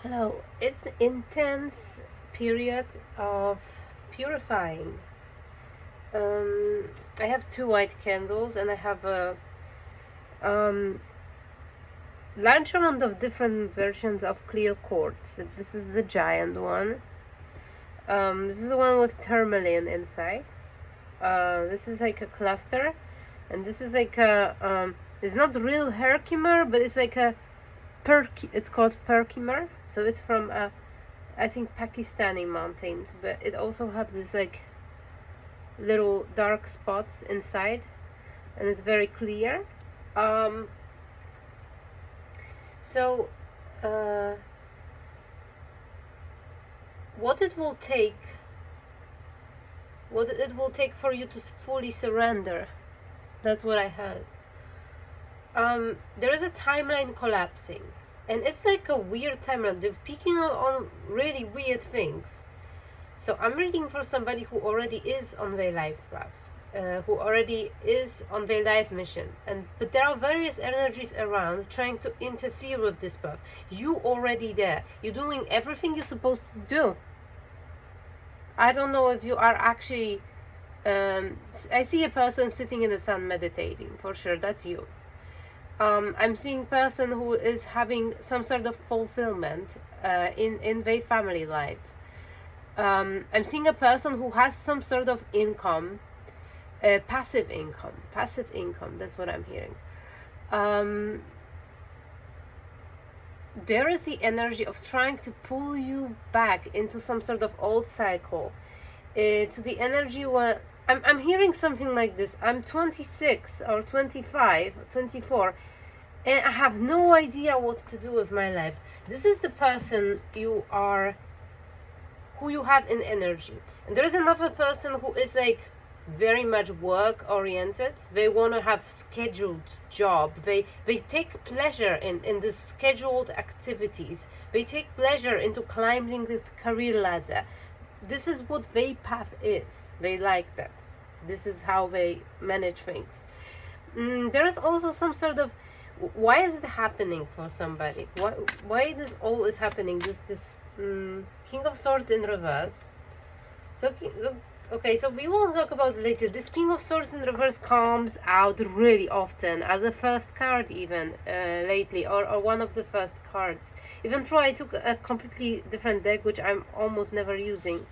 Hello. It's intense period of purifying. Um, I have two white candles and I have a um, large amount of different versions of clear quartz. This is the giant one. This is the one with tourmaline inside. This is like a cluster, and this is like a it's not real Herkimer, but it's like a It's called Perkimer. So it's from I think Pakistani mountains, but it also have this like little dark spots inside, and it's very clear. Um, so uh, what it will take, what it will take for you to fully surrender. That's what I heard. There is a timeline collapsing, and it's like a weird timeline. They're picking on really weird things. So I'm reading for somebody who already is on their life path, who already is on their life mission, but there are various energies around trying to interfere with this path. You already there. You're doing everything you're supposed to do. I don't know if you are actually. I see a person sitting in the sun meditating. For sure, that's you. I'm seeing a person who is having some sort of fulfillment in their family life. I'm seeing a person who has some sort of income, passive income. Passive income, that's what I'm hearing. There is the energy of trying to pull you back into some sort of old cycle, to the energy where I'm hearing something like this. I'm 26 or 25, 24, and I have no idea what to do with my life. This is the person you are, who you have in energy. And there is another person who is like very much work oriented. They want to have scheduled job. They take pleasure in the scheduled activities. They take pleasure into climbing the career ladder. This is what their path is. They like that. This is how they manage things. There is also some sort of, why is it happening for somebody? Why this all is happening? This King of Swords in reverse. So okay, so we will talk about it later. This King of Swords in reverse comes out really often as a first card, even lately, or one of the first cards. Even though I took a completely different deck, which I'm almost never using.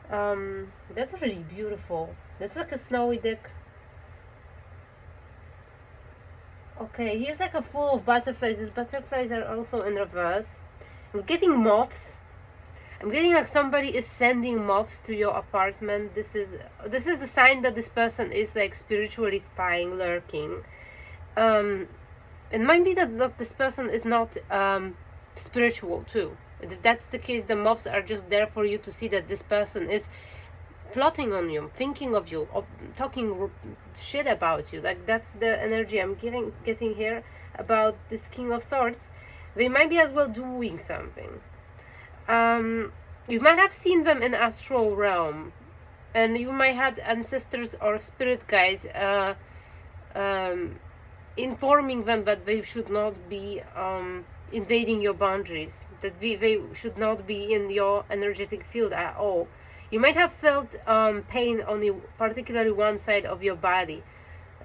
That's really beautiful. That's like a snowy deck. Okay, here's like a full of butterflies. These butterflies are also in reverse. I'm getting moths. I'm getting like somebody is sending moths to your apartment. This is the sign that this person is like spiritually spying, lurking. It might be that this person is not spiritual too. If that's the case, the moths are just there for you to see that this person is plotting on you, thinking of you, talking shit about you. Like that's the energy I'm getting here about this King of Swords. They might be as well doing something. You might have seen them in astral realm, and you might have ancestors or spirit guides informing them that they should not be invading your boundaries, that they should not be in your energetic field at all. You might have felt pain on particularly one side of your body,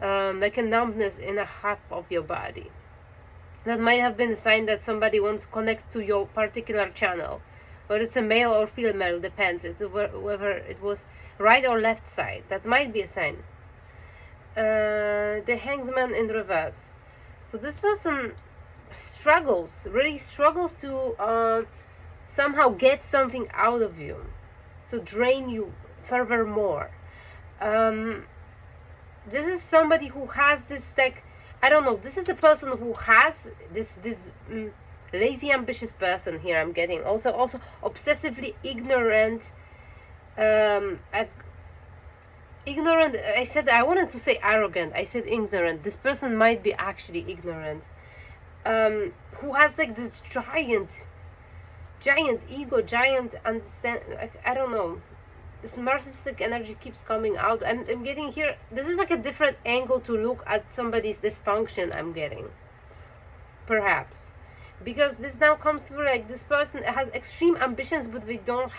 like a numbness in a half of your body. That might have been a sign that somebody wants to connect to your particular channel, whether it's a male or female, depends. Whether it was right or left side. That might be a sign. The Hanged Man in reverse. So this person really struggles to somehow get something out of you, to drain you furthermore. This is somebody who has this, like, I don't know, this is a person who has this lazy ambitious person here. I'm getting also obsessively ignorant, ignorant. I wanted to say arrogant, I said ignorant. This person might be actually ignorant, who has like this giant ego, giant understand, I don't know. This narcissistic energy keeps coming out. I'm getting here, this is like a different angle to look at somebody's dysfunction. I'm getting, perhaps because this now comes through like this person has extreme ambitions, but they don't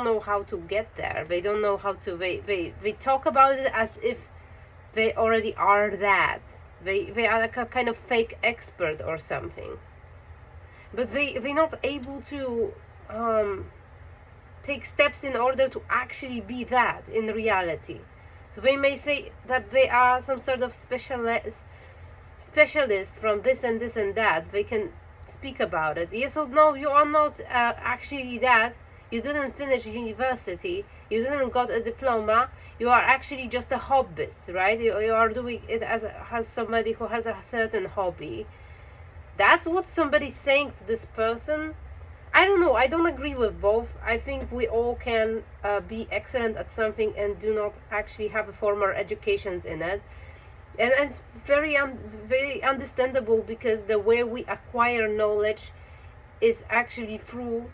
know how to get there. They don't know how to, they talk about it as if they already are that. They are like a kind of fake expert or something, but they're not able to take steps in order to actually be that in reality. So they may say that they are some sort of specialist from this and this and that. They can speak about it. Yes or no, you are not actually that. You didn't finish university, you didn't got a diploma, you are actually just a hobbyist, right? You are doing it as somebody who has a certain hobby. That's what somebody's saying to this person. I don't know, I don't agree with both. I think we all can be excellent at something and do not actually have a formal educations in it. And it's very understandable, because the way we acquire knowledge is actually through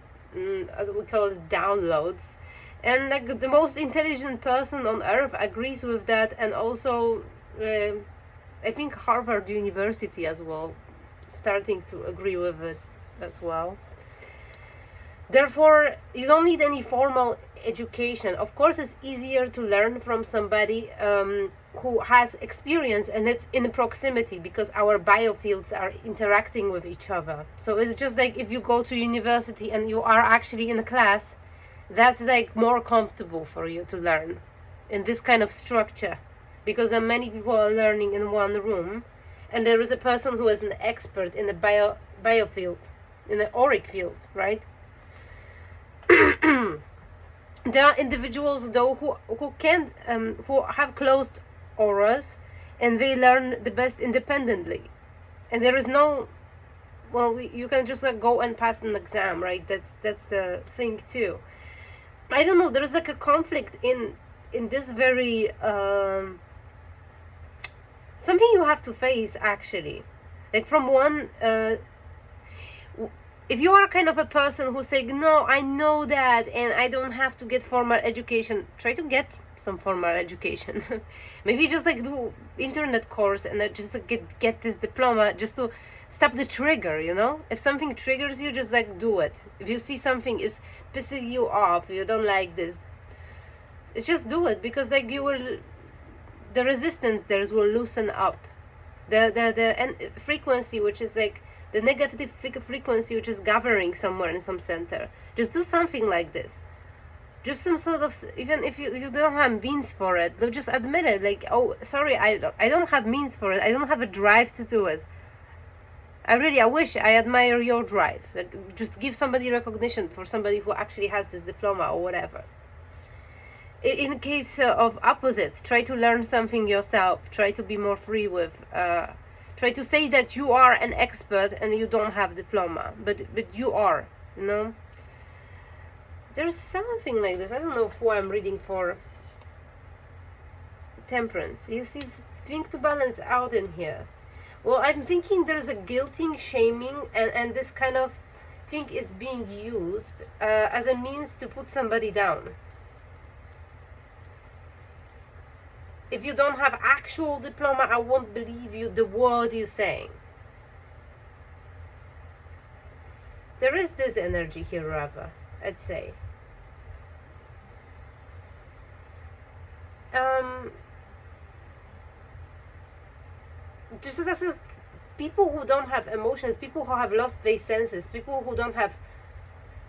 as we call it, downloads. And like the most intelligent person on earth agrees with that, and also I think Harvard University as well starting to agree with it as well. Therefore, you don't need any formal education. Of course, it's easier to learn from somebody who has experience, and it's in proximity, because our biofields are interacting with each other. So it's just like if you go to university and you are actually in a class, that's like more comfortable for you to learn in this kind of structure, because there are many people are learning in one room, and there is a person who is an expert in the biofield, in the auric field, right? There are individuals though who can who have closed auras, and they learn the best independently, and there is no, well, you can just like go and pass an exam, right? That's the thing too. I don't know, there is like a conflict in this very something you have to face actually, like from one if you are kind of a person who's saying, no, I know that and I don't have to get formal education, try to get some formal education. Maybe just like do internet course and just like get this diploma, just to stop the trigger, you know? If something triggers you, just like do it. If you see something is pissing you off, you don't like this, just do it, because like you will, the resistance there will loosen up. The frequency, which is like the negative frequency, which is gathering somewhere in some center. Just do something like this. Just some sort of, even if you don't have means for it, they'll just admit it. Like, oh, sorry, I don't have means for it. I don't have a drive to do it. I wish, I admire your drive. Like, just give somebody recognition for somebody who actually has this diploma or whatever. In case of opposite, try to learn something yourself. Try to be more free with. Try to say that you are an expert and you don't have diploma, but you are, you know. There's something like this. I don't know who I'm reading for. Temperance. You see, think to balance out in here. Well, I'm thinking there's a guilting, shaming, and this kind of thing is being used as a means to put somebody down. If you don't have actual diploma, I won't believe you the word you're saying. There is this energy here, rather, I'd say. Just as people who don't have emotions, people who have lost their senses, people who don't have,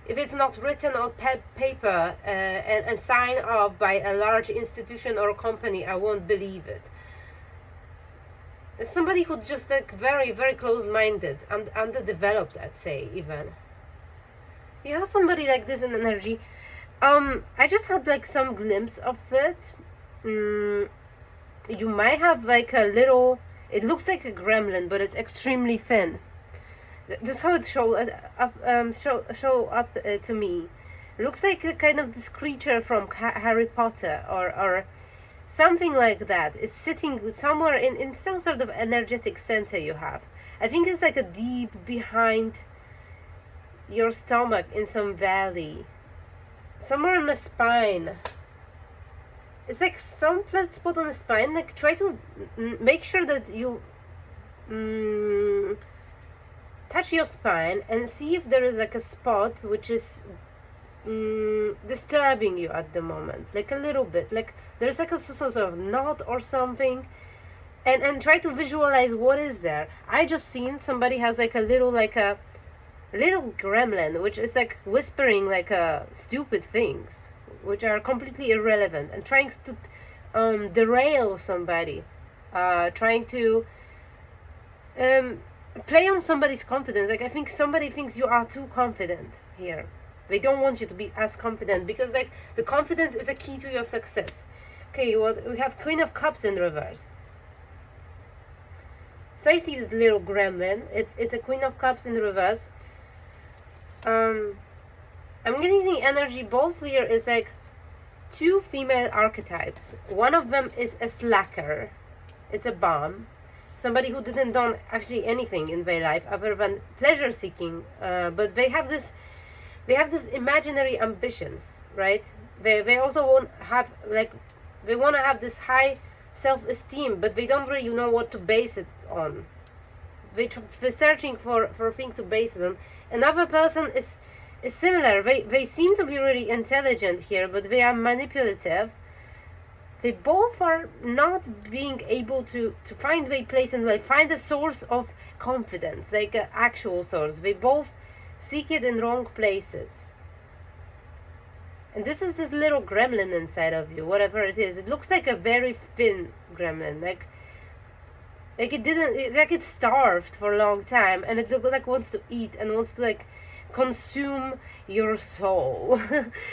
if it's not written on paper and signed off by a large institution or company, I won't believe it. Somebody who's just like very, very closed-minded and underdeveloped, I'd say, even. You have somebody like this in energy. I just had like some glimpse of it. You might have like a little, it looks like a gremlin, but it's extremely thin. That's how it show up to me. It looks like a kind of this creature from Harry Potter or something like that. It's sitting somewhere in some sort of energetic center you have. I think it's like a deep behind your stomach in some valley. Somewhere in the spine. It's like some flat spot on the spine. Like try to make sure that you touch your spine and see if there is like a spot which is disturbing you at the moment, like a little bit, like there's like a sort of knot or something, and try to visualize what is there. I just seen somebody has like a little gremlin which is like whispering like stupid things which are completely irrelevant and trying to derail somebody, trying to play on somebody's confidence. Like I think somebody thinks you are too confident here. They don't want you to be as confident because like the confidence is a key to your success. Okay, well, we have Queen of Cups in reverse. So I see this little gremlin. It's a Queen of Cups in reverse. I'm getting the energy both here is like two female archetypes. One of them is a slacker. It's a bum. Somebody who didn't do actually anything in their life other than pleasure seeking, but they have this imaginary ambitions, right? They also want to have this high self-esteem, but they don't really know what to base it on. They're searching for a thing to base it on. Another person is similar. They seem to be really intelligent here, but they are manipulative. They both are not being able to find their place and like find a source of confidence, like an actual source. They both seek it in wrong places. And this is this little gremlin inside of you, whatever it is. It looks like a very thin gremlin, like it's starved for a long time, and it looks like wants to eat and wants to like consume your soul,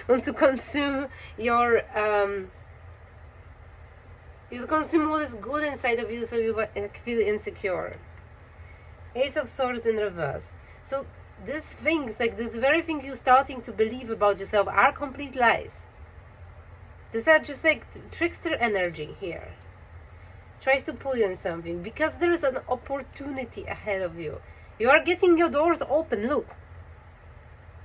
wants to consume your you consume what is good inside of you, so you feel insecure. Ace of Swords in reverse. So these things, like this very thing you're starting to believe about yourself, are complete lies. These are just like trickster energy here. Tries to pull you in something because there is an opportunity ahead of you. You are getting your doors open. Look,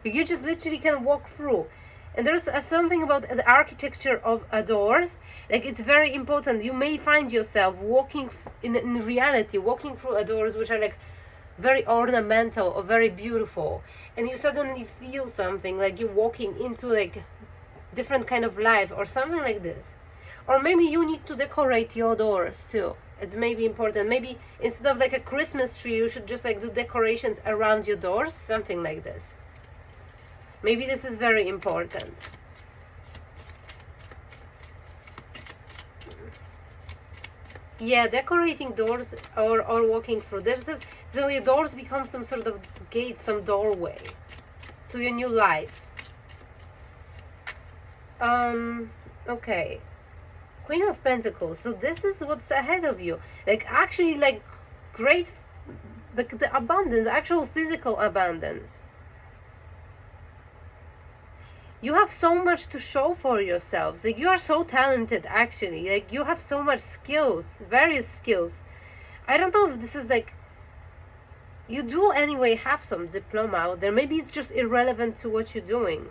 you just literally can walk through. And there's something about the architecture of doors, like it's very important. You may find yourself walking in reality, walking through doors which are like very ornamental or very beautiful, and you suddenly feel something like you're walking into like different kind of life or something like this. Or maybe you need to decorate your doors too. It's maybe important. Maybe instead of like a Christmas tree, you should just like do decorations around your doors, something like this. Maybe this is very important. Yeah, decorating doors or walking through. So your doors become some sort of gate, some doorway to your new life. Okay. Queen of Pentacles. So this is what's ahead of you. Like actually like great, like the abundance, actual physical abundance. You have so much to show for yourselves. Like you are so talented actually. Like you have so much skills, various skills. I don't know if this is like, you do anyway have some diploma out there. Maybe it's just irrelevant to what you're doing.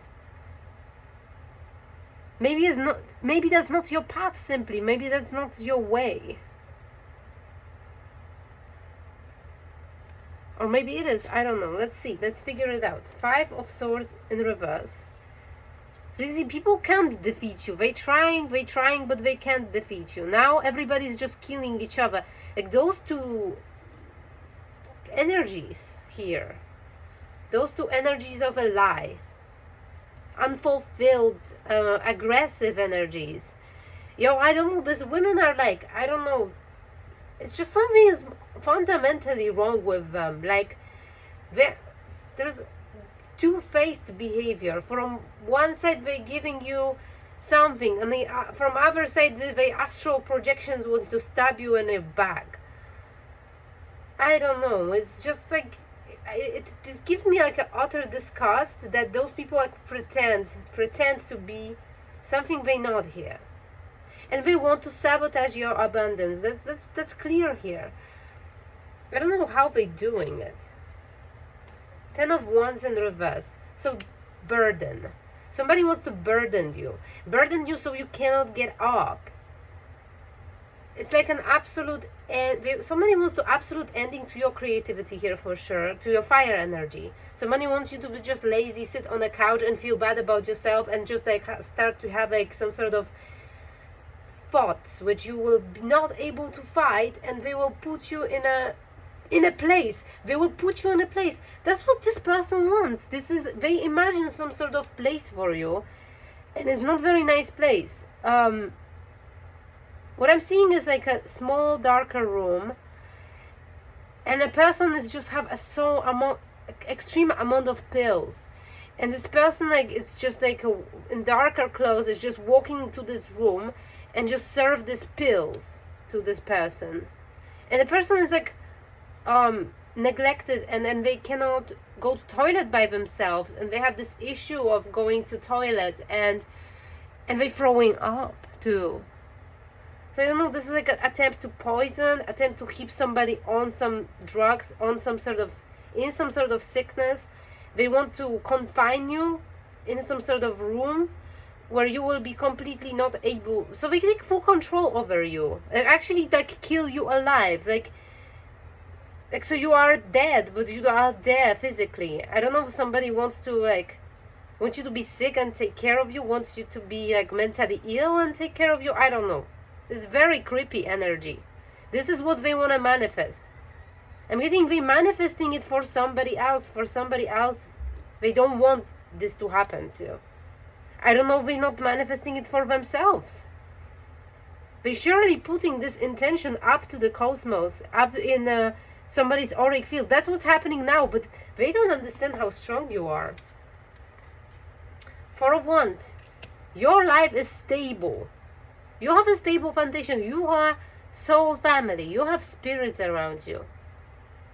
Maybe it's not, maybe that's not your path simply. Maybe that's not your way. Or maybe it is. I don't know. Let's see. Let's figure it out. 5 of Swords in reverse. So you see, people can't defeat you. They trying, but they can't defeat you. Now everybody's just killing each other. Like those two energies here. Those two energies of a lie. Unfulfilled, aggressive energies. Yo, I don't know. These women are like, I don't know. It's just something is fundamentally wrong with them. Like, there's two-faced behavior. From one side, they're giving you something, and from other side, the astral projections want to stab you in the back. I don't know. It's just like this gives me like an utter disgust that those people like pretend to be something they're not here, and they want to sabotage your abundance. That's clear here. I don't know how they're doing it. 10 of Wands in reverse. So burden. Somebody wants to burden you so you cannot get up. it's like an absolute somebody wants to absolute ending to your creativity here, for sure, to your fire energy. Somebody wants you to be just lazy, sit on a couch and feel bad about yourself, and just like start to have like some sort of thoughts which you will be not able to fight, and they will put you in a place. They will put you in a place. That's what this person wants. They imagine some sort of place for you, and it's not very nice place. What I'm seeing is like a small darker room, and a person is just have extreme amount of pills, and this person, like, it's just like in darker clothes, is just walking into this room and just serve these pills to this person, and the person is like neglected, and then they cannot go to toilet by themselves, and they have this issue of going to toilet, and they throwing up too. So I don't know, this is like an attempt to poison, attempt to keep somebody on some drugs, in some sort of sickness. They want to confine you in some sort of room where you will be completely not able, so they take full control over you, and actually like kill you alive, like so you are dead, but you are there physically. I don't know if somebody wants you to be sick and take care of you, wants you to be like mentally ill and take care of you. I don't know. It's very creepy energy. This is what they want to manifest. I'm getting they manifesting it for somebody else. They don't want this to happen to. I don't know if they're not manifesting it for themselves. They're surely putting this intention up to the cosmos, up in somebody's auric field. That's what's happening now, but they don't understand how strong you are. Four of Wands. Your life is stable. You have a stable foundation. You are soul family. You have spirits around you.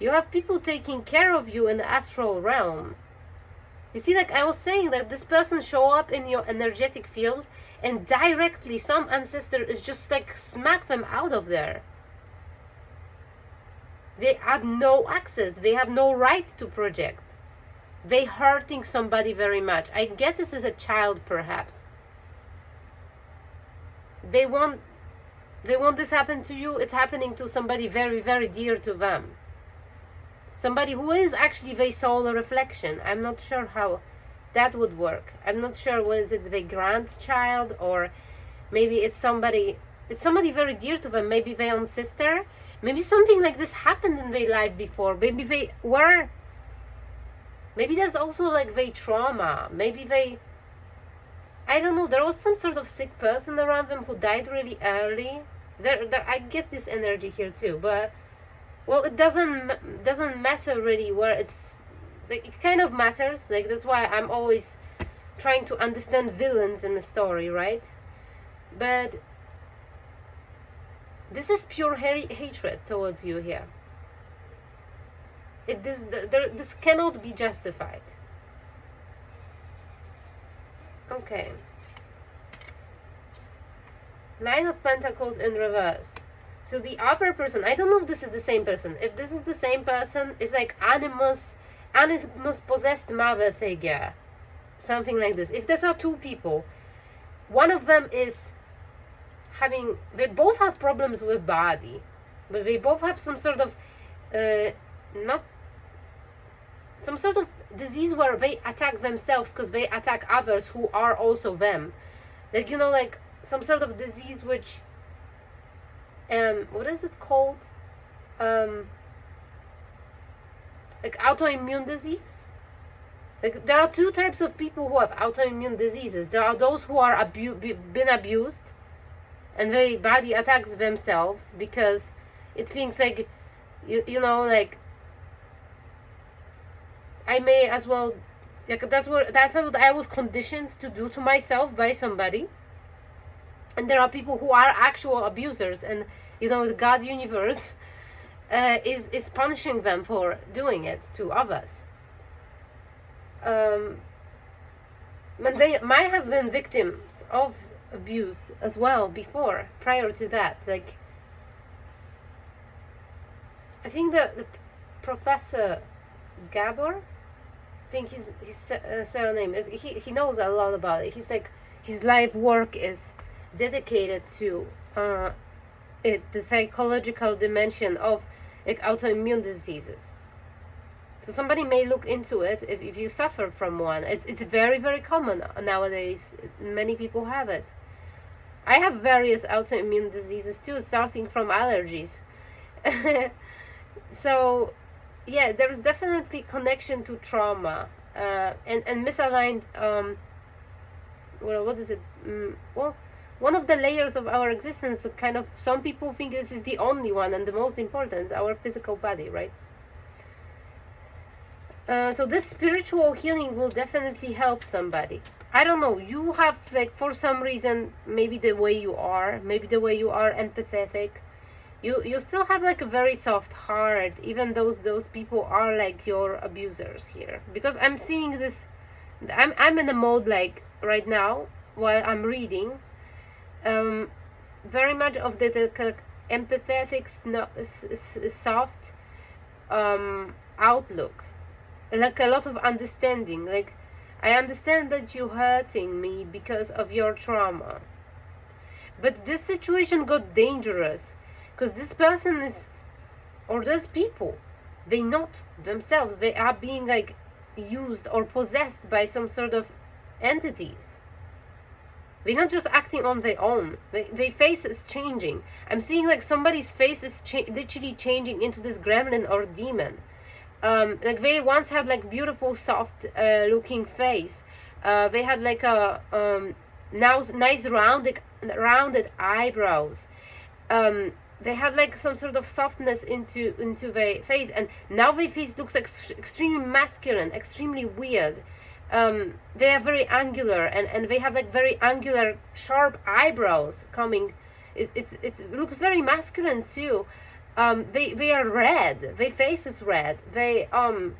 You have people taking care of you in the astral realm. You see, like I was saying, that this person show up in your energetic field, and directly some ancestor is just like smack them out of there. They have no access. They have no right to project. They hurting somebody very much. I get this as a child, perhaps. They want this happen to you. It's happening to somebody very, very dear to them. Somebody who is actually their soul reflection. I'm not sure how that would work. I'm not sure, was it the grandchild, or maybe it's somebody very dear to them. Maybe their own sister. Maybe something like this happened in their life before. Maybe there's also like their trauma. I don't know, there was some sort of sick person around them who died really early. I get this energy here too, but well, it doesn't matter really where it's, like, it kind of matters. Like, that's why I'm always trying to understand villains in the story, right? But this is pure hatred towards you here. This cannot be justified. Okay. Nine of Pentacles in reverse. So the other person, I don't know if this is the same person. If this is the same person, it's like animus possessed mother figure. Something like this. If there are two people, one of them is they both have problems with body, but they both have some sort of some sort of disease where they attack themselves because they attack others who are also them. Like, like some sort of disease which, what is it called? Like autoimmune disease. Like, there are two types of people who have autoimmune diseases. There are those who are been abused, and their body attacks themselves because it thinks like, like, I may as well, like, that's what I was conditioned to do to myself by somebody. And there are people who are actual abusers, and the God universe is punishing them for doing it to others. And they might have been victims of abuse as well before, prior to that. Like, I think the Professor Gabor, I think his surname is, he knows a lot about it. He's like, his life work is dedicated to the psychological dimension of like autoimmune diseases. So somebody may look into it if you suffer from one. It's very, very common nowadays. Many people have it. I have various autoimmune diseases too, starting from allergies. So yeah, there's definitely connection to trauma, and misaligned, well, what is it, well, one of the layers of our existence, kind of, some people think this is the only one and the most important, our physical body, right? So this spiritual healing will definitely help somebody. I don't know, you have, like, for some reason, maybe the way you are empathetic, you still have like a very soft heart, even those people are like your abusers here. Because I'm seeing this, I'm in a mode, like, right now while I'm reading, very much of the kind of empathetic, soft outlook, like a lot of understanding, like, I understand that you're hurting me because of your trauma, but this situation got dangerous because this person is, or those people, they not themselves, they are being like used or possessed by some sort of entities. They're not just acting on their own. Their face is changing. I'm seeing like somebody's face is literally changing into this gremlin or demon. Like, they once had like beautiful, soft looking face. They had like a now nice rounded eyebrows. They had like some sort of softness into their face, and now their face looks extremely masculine, extremely weird. They are very angular, and they have like very angular, sharp eyebrows coming. It looks very masculine too. They are red. Their face is red. They are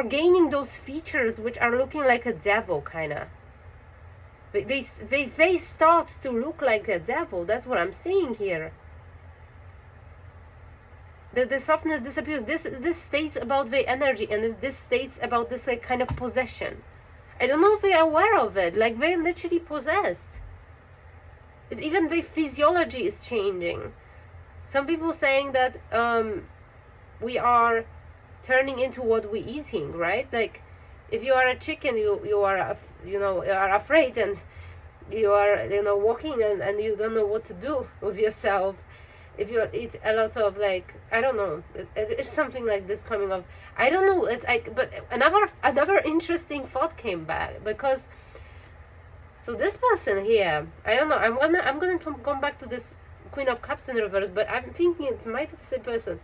gaining those features which are looking like a devil, kinda. They face starts to look like a devil. That's what I'm seeing here. The softness disappears. This states about the energy, and this states about this like kind of possession. I don't know if they're aware of it. Like, they're literally possessed. It's even the physiology is changing. Some people saying that we are turning into what we're eating, right? Like, if you are a chicken, you are you are afraid, and you are walking, and you don't know what to do with yourself. If you eat a lot of, like, I don't know, it's something like this coming up. I don't know. It's like, but another interesting thought came back, because so this person here, I don't know. I'm gonna come back to this Queen of Cups in reverse, but I'm thinking it might be the same person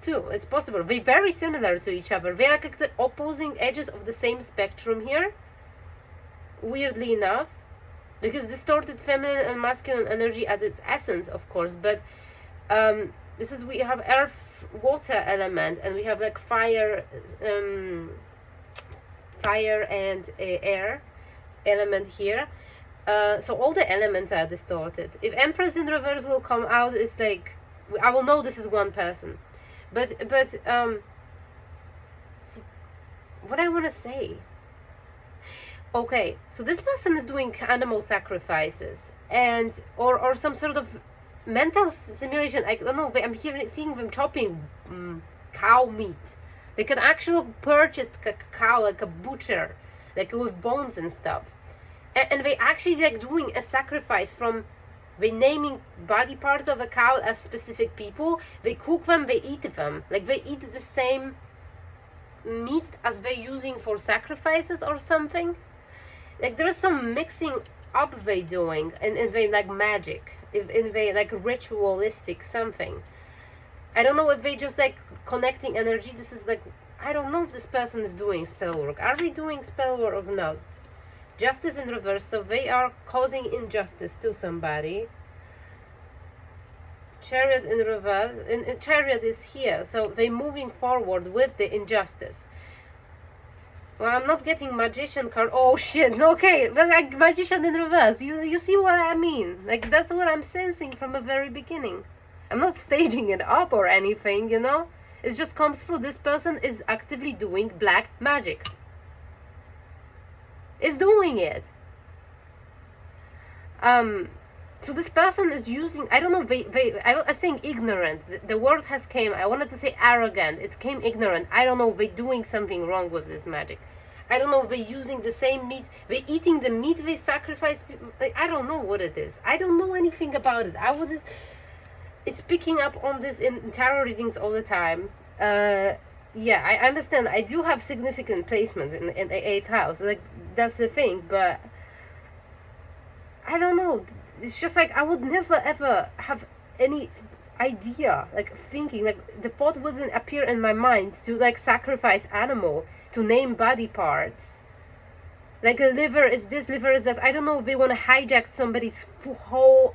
too. It's possible. They're very similar to each other. They're like the opposing edges of the same spectrum here. Weirdly enough, because distorted feminine and masculine energy at its essence, of course, but this is, we have earth, water element, and we have like fire and air element here. So all the elements are distorted. If Empress in reverse will come out, it's like, I will know this is one person. But so what I want to say, okay, so this person is doing animal sacrifices, and or some sort of mental simulation. I don't know, I'm seeing them chopping cow meat. They can actually purchase a cow, like a butcher, like with bones and stuff, and they actually like doing a sacrifice from, they naming body parts of a cow as specific people. They cook them, they eat them, like they eat the same meat as they're using for sacrifices or something. Like, there is some mixing up they doing, and they like magic, in they like ritualistic something. I don't know if they just like connecting energy. This is like, I don't know if this person is doing spell work. Are they doing spell work or not? Justice in reverse, so they are causing injustice to somebody. Chariot in reverse, and Chariot is here, so they're moving forward with the injustice. Well, I'm not getting Magician card. Oh shit, okay, but like Magician in reverse. You see what I mean? Like, that's what I'm sensing from the very beginning. I'm not staging it up or anything, it just comes through. This person is actively doing black magic. Is doing it. So this person is using, I don't know, I was saying ignorant. The word has came, I wanted to say arrogant. It came ignorant. I don't know, they doing something wrong with this magic. I don't know, they using the same meat, they eating the meat they sacrifice. I don't know what it is. I don't know anything about it. It's picking up on this in tarot readings all the time. Yeah, I understand. I do have significant placements in the 8th house. Like, that's the thing, but I don't know. It's just like I would never ever have any idea, like thinking, like the thought wouldn't appear in my mind to like sacrifice animal, to name body parts. Like a liver is this, liver is that. I don't know if they want to hijack somebody's whole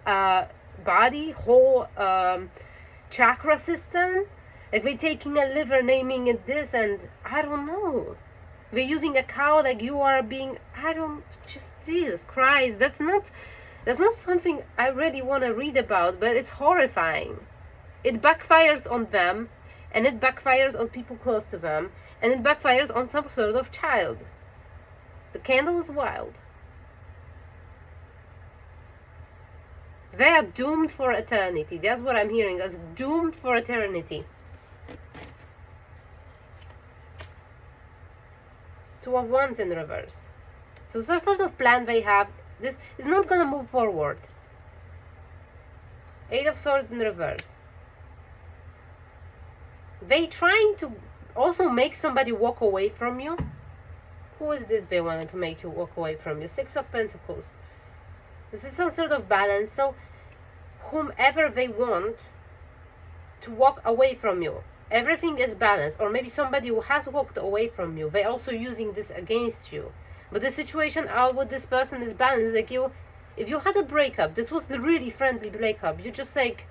body, whole chakra system. Like they're taking a liver, naming it this, and I don't know. They're using a cow like you are being, I don't, just Jesus Christ, that's not something I really want to read about, but it's horrifying. It backfires on them, and it backfires on people close to them, and it backfires on some sort of child. The candle is wild. They are doomed for eternity. That's what I'm hearing, as doomed for eternity. Two of Wands in reverse. So some sort of plan they have. This is not going to move forward. 8 of Swords in reverse. They trying to also make somebody walk away from you. Who is this they wanted to make you walk away from you? 6 of Pentacles. This is some sort of balance. So whomever they want to walk away from you, everything is balanced. Or maybe somebody who has walked away from you, they're also using this against you. But the situation with this person is balanced. Like if you had a breakup, this was the really friendly breakup. You just like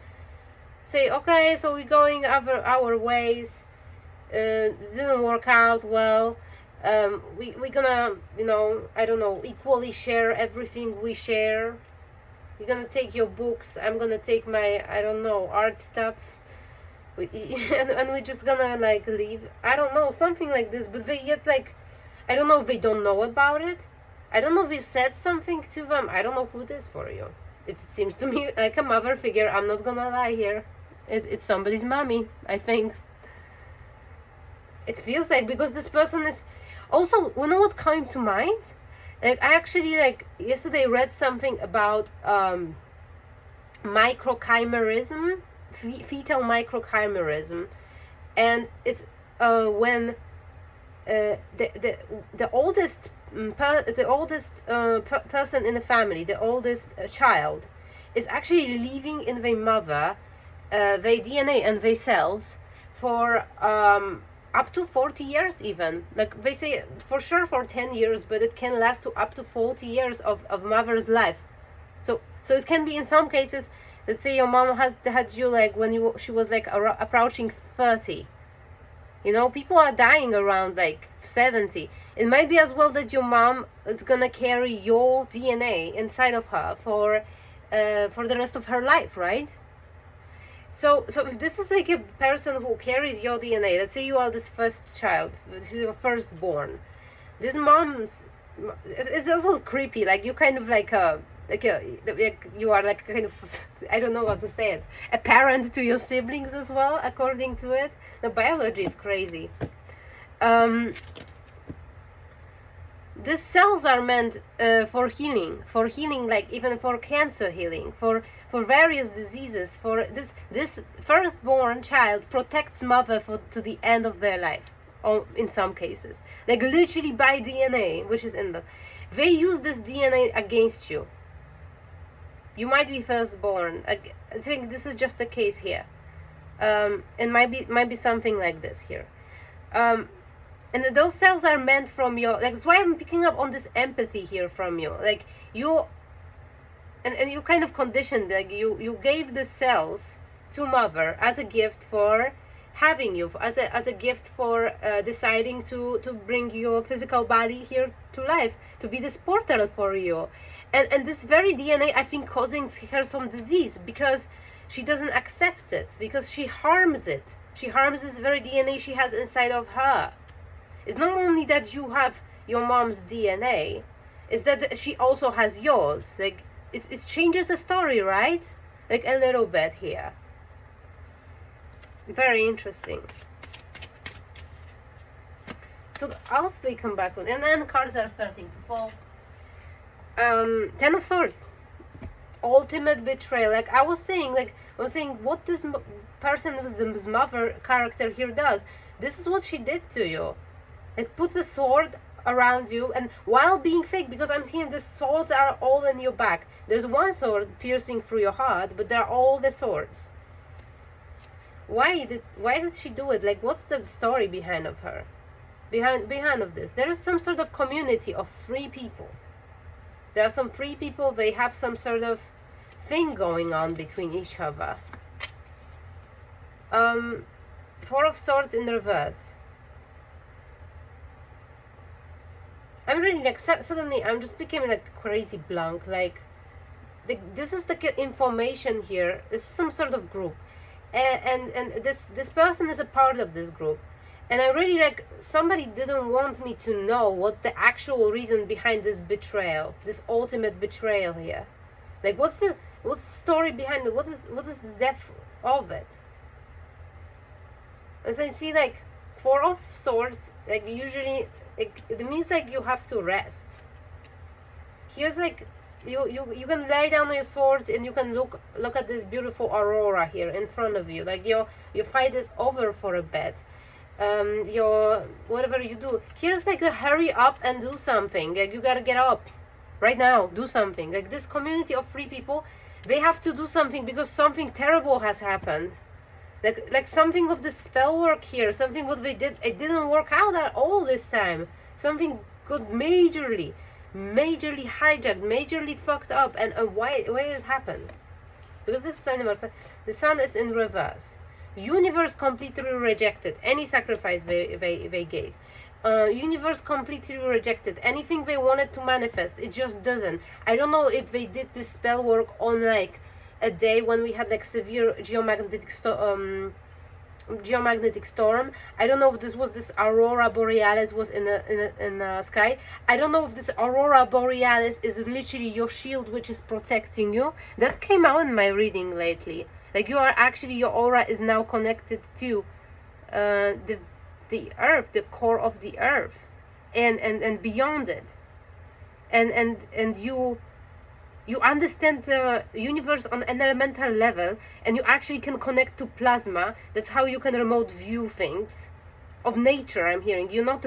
say, okay, so we're going our ways. Didn't work out well. We're gonna, I don't know, equally share everything we share. You're gonna take your books. I'm gonna take my, I don't know, art stuff. And we're just gonna like leave. I don't know, something like this. But they yet like, I don't know if they don't know about it. I don't know if we said something to them. I don't know who it is for you. It seems to me like a mother figure. I'm not gonna lie here. It's somebody's mommy, I think. It feels like, because this person is... Also, you know what came to mind? Like, I actually, like, yesterday read something about microchimerism, fetal microchimerism. And it's when... the oldest person in the family, the oldest child, is actually living in their mother, their DNA and their cells for up to 40 years even. Like they say, for sure for 10 years, but it can last to up to 40 years of mother's life. So it can be in some cases, let's say your mom had you like when she was like approaching 30. People are dying around like 70. It might be as well that your mom is gonna carry your DNA inside of her for the rest of her life, right? So if this is like a person who carries your DNA, let's say you are this first child, this is your firstborn. This it's also creepy. Like you kind of like you are like kind of, I don't know how to say it, a parent to your siblings as well, according to it. The biology is crazy. These cells are meant for healing, like even for cancer healing, for various diseases. For this firstborn child protects mother to the end of their life, or in some cases, like literally by DNA, which is in them. They use this DNA against you. You might be firstborn. I think this is just the case here. It might be something like this here. And those cells are meant from your, like, that's why I'm picking up on this empathy here from you. Like you, and you kind of conditioned, like you gave the cells to mother as a gift for having you, as a gift for deciding to bring your physical body here to life, to be this portal for you. And this very DNA, I think, causing her some disease because she doesn't accept it, because she harms it. She harms this very DNA she has inside of her. It's not only that you have your mom's DNA, it's that she also has yours. Like, it changes the story, right? Like a little bit here. Very interesting. So I'll come back with, and then cards are starting to fall. Ten of Swords. Ultimate betrayal. Like I was saying, what this person with this mother character here does. This is what she did to you. Like put the sword around you, and while being fake, because I'm seeing the swords are all in your back. There's one sword piercing through your heart, but they're all the swords. Why did she do it? Like, what's the story behind of her? Behind of this, there is some sort of community of free people. There are some free people. They have some sort of thing going on between each other. Four of Swords in reverse. I'm really like suddenly I'm just becoming like crazy blank. Like this is the information here. This is some sort of group, and this person is a part of this group. And I really like, somebody didn't want me to know what's the actual reason behind this betrayal, this ultimate betrayal here. Like, what's the story behind it? What is the depth of it? As I see, like, Four of Swords, like usually it means like you have to rest. Here's like you can lay down your swords and you can look at this beautiful aurora here in front of you. Like your fight is over for a bit. Your whatever you do, here's like a hurry up and do something. Like you gotta get up right now, do something. Like this community of free people, they have to do something because something terrible has happened. Like something of the spell work here, something what they did, it didn't work out at all this time. Something got majorly hijacked, majorly fucked up. And why it happened? Because this is the sun is in reverse. Universe completely rejected any sacrifice they gave. Universe completely rejected anything they wanted to manifest. It just doesn't. I don't know if they did this spell work on like a day when we had like severe geomagnetic storm. I don't know if this aurora borealis was in the sky. I don't know if this aurora borealis is literally your shield which is protecting you. That came out in my reading lately. Like you are actually, your aura is now connected to the earth, the core of the earth, and beyond it, and you understand the universe on an elemental level, and you actually can connect to plasma. That's how you can remote view things of nature. I'm hearing you're not.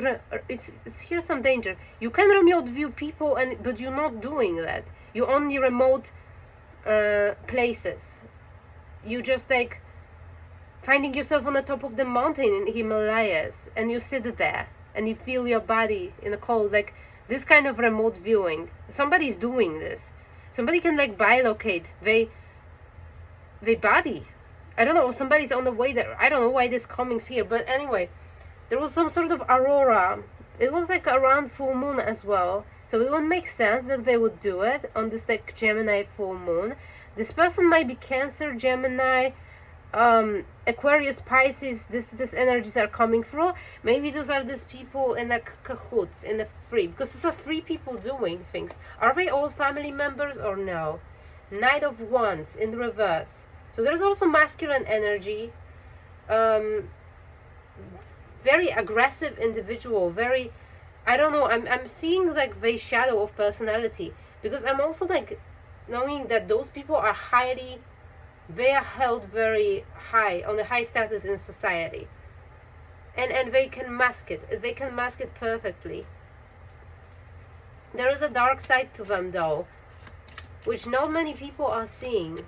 It's here's some danger. You can remote view people, but you're not doing that. You only remote places. You just like finding yourself on the top of the mountain in Himalayas, and you sit there and you feel your body in the cold. Like this kind of remote viewing, somebody's doing this. Somebody can like bilocate they body. I don't know, somebody's on the way there. I don't know why this coming's here, but anyway, there was some sort of aurora. It was like around full moon as well, so it would make sense that they would do it on this like Gemini full moon. This person might be Cancer, Gemini, Aquarius, Pisces. This energies are coming through. Maybe those are these people in the cahoots, in the free, because these are three people doing things. Are they all family members or no? Knight of Wands in reverse. So there's also masculine energy. Very aggressive individual. Very, I don't know. I'm seeing like the shadow of personality, because I'm also like knowing that those people are they are held very high, on a high status in society, and they can mask it perfectly. There is a dark side to them though, which not many people are seeing.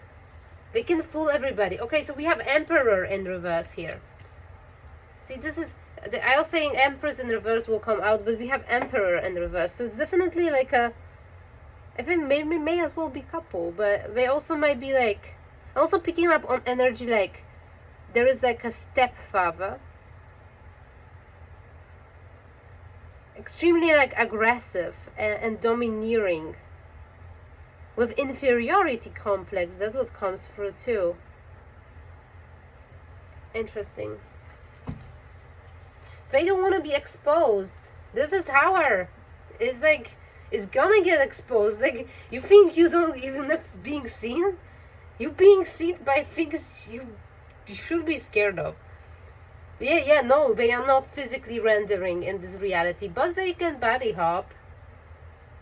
They can fool everybody. Okay, so we have Emperor in reverse here. See, this is I was saying Empress in reverse will come out, but we have Emperor in reverse, so it's definitely like I think maybe may as well be couple, but they also might be like, also picking up on energy like there is like a stepfather, extremely like aggressive and domineering, with inferiority complex. That's what comes through too. Interesting. They don't want to be exposed. There's a tower. It's like is gonna get exposed. Like, you think you don't even that's being seen? You being seen by things you should be scared of. Yeah, no, they are not physically rendering in this reality, but they can body hop.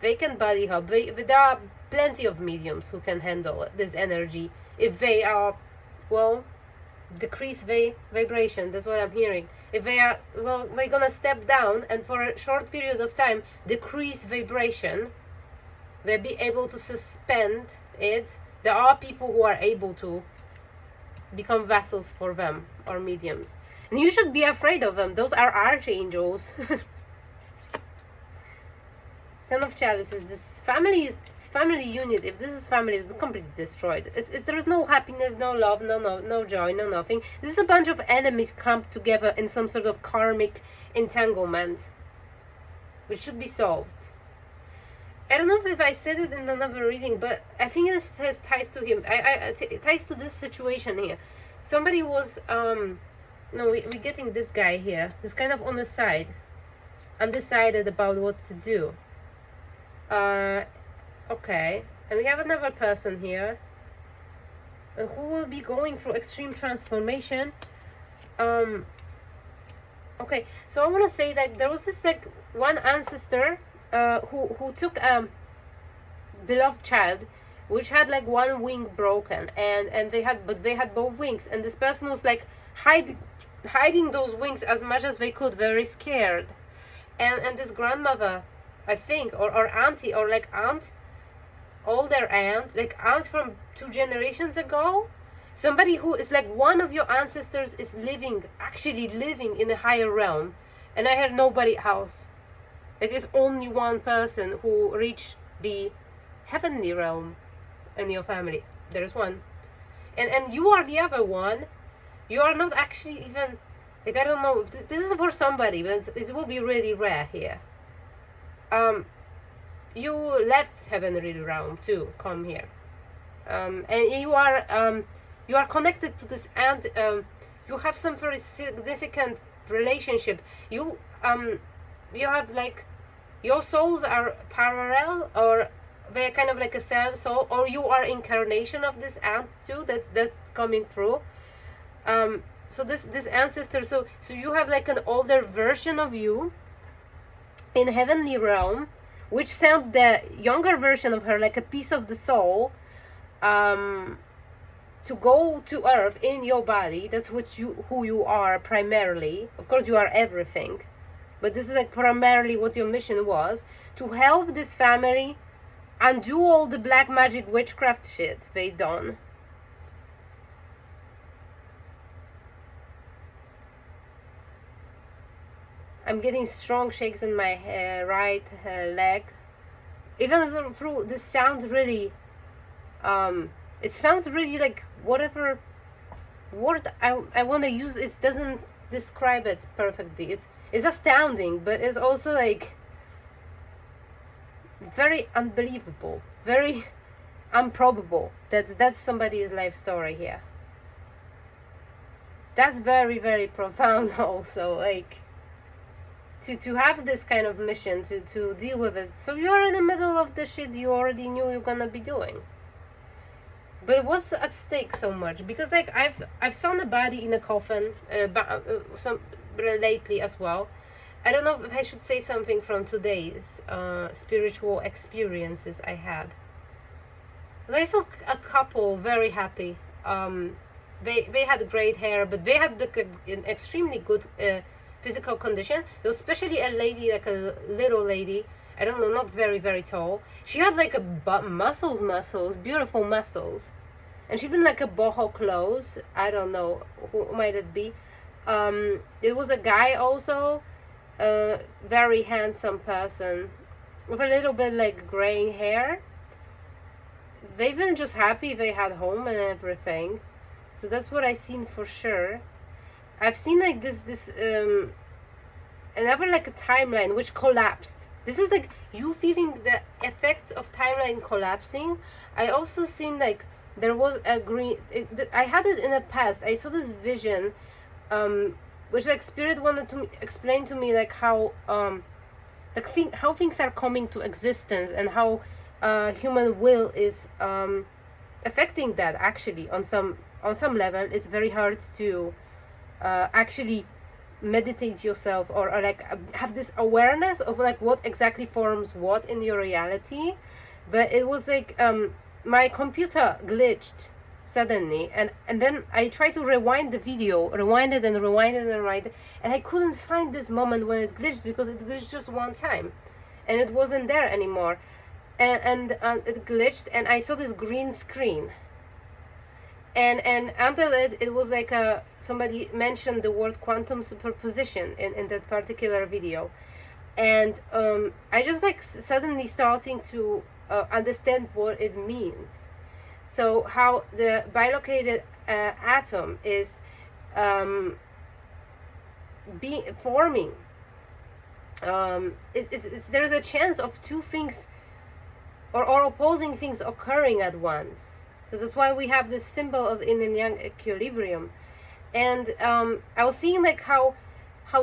They can body hop. There are plenty of mediums who can handle this energy if they are, well, decrease vibration. That's what I'm hearing. If they are, well, they're gonna step down and for a short period of time decrease vibration. They'll be able to suspend it. There are people who are able to become vessels for them, or mediums. And you should be afraid of them. Those are archangels. Ten of Chalices. This family unit. If this is family, it's completely destroyed. There is no happiness, no love, no joy, no nothing. This is a bunch of enemies clumped together in some sort of karmic entanglement, which should be solved. I don't know if I said it in another reading, but I think it has ties to him. It ties to this situation here. Somebody was no, we're getting this guy here. He's kind of on the side, undecided about what to do. Okay, and we have another person here who will be going through extreme transformation. Okay, so I want to say that there was this like one ancestor who took a beloved child which had like one wing broken, and they had both wings, and this person was like hiding those wings as much as they could, very scared. And this grandmother, I think, or auntie, or like aunt, older aunt, like aunt from 2 generations ago, somebody who is like one of your ancestors is actually living in a higher realm, and I heard nobody else. Like, there's only one person who reached the heavenly realm in your family. There's one, and you are the other one. You are not actually even, like, I don't know, this is for somebody, but it will be really rare here. You left heavenly realm to come here, and you are connected to this aunt. You have some very significant relationship. You have like, your souls are parallel, or they're kind of like a same soul, or you are incarnation of this aunt too. That's coming through. So this ancestor, so you have like an older version of you in heavenly realm, which sent the younger version of her, like a piece of the soul, to go to earth in your body. That's who you are primarily. Of course, you are everything, but this is like primarily what your mission was, to help this family undo all the black magic witchcraft shit they done. I'm getting strong shakes in my right leg. Even through this sounds really, it sounds really like whatever word I want to use. It doesn't describe it perfectly. It's astounding, but it's also like very unbelievable, very improbable that that's somebody's life story here. That's very, very profound also, like, to have this kind of mission, to deal with it. So you're in the middle of the shit you already knew you're gonna be doing. But what's at stake so much? Because like I've seen a body in a coffin some lately as well. I don't know if I should say something from today's spiritual experiences I had. And I saw a couple very happy. They had great hair, but they had like an extremely good physical condition. There was especially a lady, like a little lady, I don't know, not very, very tall. She had like a muscles, beautiful muscles. And she'd been like a boho clothes. I don't know, who might it be? It was a guy also, very handsome person, with a little bit like graying hair. They've been just happy they had home and everything. So that's what I've seen for sure. I've seen like this another like a timeline which collapsed. This is like you feeling the effects of timeline collapsing. I also seen like there was a green. I had it in the past. I saw this vision, which like spirit wanted to explain to me like how like how things are coming to existence, and how human will is affecting that. Actually, on some level, it's very hard to actually meditate yourself, or like have this awareness of like what exactly forms what in your reality. But it was like my computer glitched suddenly, and then I tried to rewind the video, rewind it and rewind it and rewind it, and I couldn't find this moment when it glitched, because it glitched just one time and it wasn't there anymore. And it glitched, and I saw this green screen, and until it was like somebody mentioned the word quantum superposition in that particular video. And I just like suddenly starting to understand what it means. So how the bilocated atom is forming. There is a chance of two things or opposing things occurring at once. So that's why we have this symbol of yin and yang equilibrium. And I was seeing like how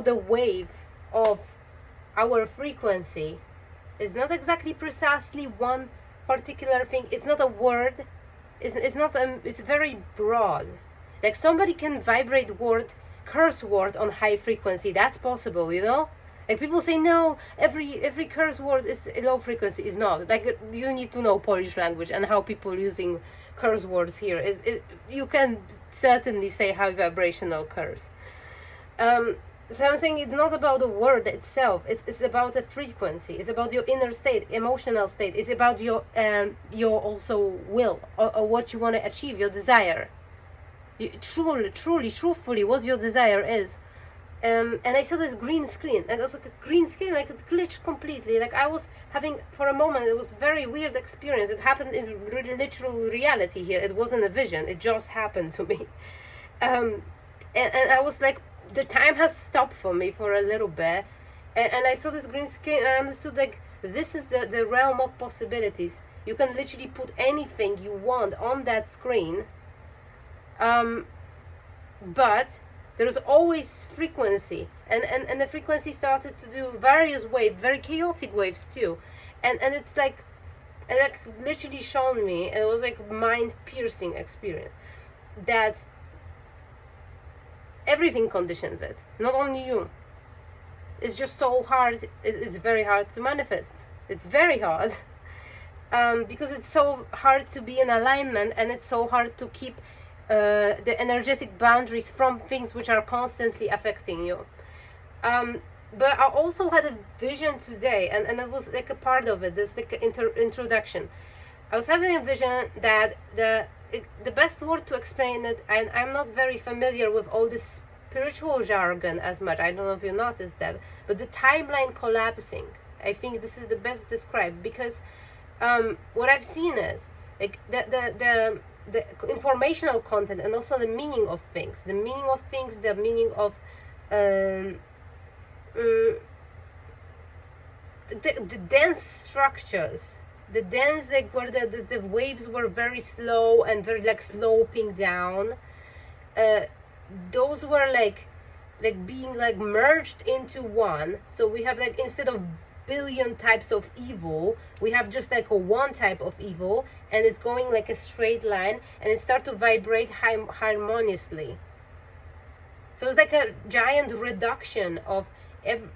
the wave of our frequency is not exactly precisely one particular thing. It's not a word. It's not it's very broad. Like somebody can vibrate curse word on high frequency. That's possible, you know. Like people say no, every curse word is low frequency. Is not. Like you need to know Polish language and how people using curse words here. You can certainly say high vibrational curse. So I'm saying it's not about the word itself. It's about the frequency. It's about your inner state, emotional state. It's about your also will, or what you want to achieve, your desire. Truthfully, what your desire is. And I saw this green screen, and it was like a green screen, like it glitched completely. Like I was having, for a moment, it was a very weird experience. It happened in literal reality here. It wasn't a vision. It just happened to me. And I was like, the time has stopped for me for a little bit. And I saw this green screen, and I understood like this is the realm of possibilities. You can literally put anything you want on that screen. But there's always frequency, and the frequency started to do various waves, very chaotic waves too, and it's like, it like literally shown me, and it was like mind-piercing experience, that everything conditions it, not only you. It's just so hard. It's very hard to manifest. It's very hard because it's so hard to be in alignment, and it's so hard to keep the energetic boundaries from things which are constantly affecting you. But I also had a vision today, and it was like a part of it. This like introduction. I was having a vision that the best word to explain it, and I'm not very familiar with all this spiritual jargon as much. I don't know if you noticed that, but the timeline collapsing. I think this is the best described, because what I've seen is like the informational content, and also the meaning of things, the meaning of the dense structures, the dense, like where the waves were very slow and very like sloping down. Those were like being like merged into one. So we have like, instead of billion types of evil, we have just like a one type of evil, and it's going like a straight line, and it starts to vibrate harmoniously. So it's like a giant reduction of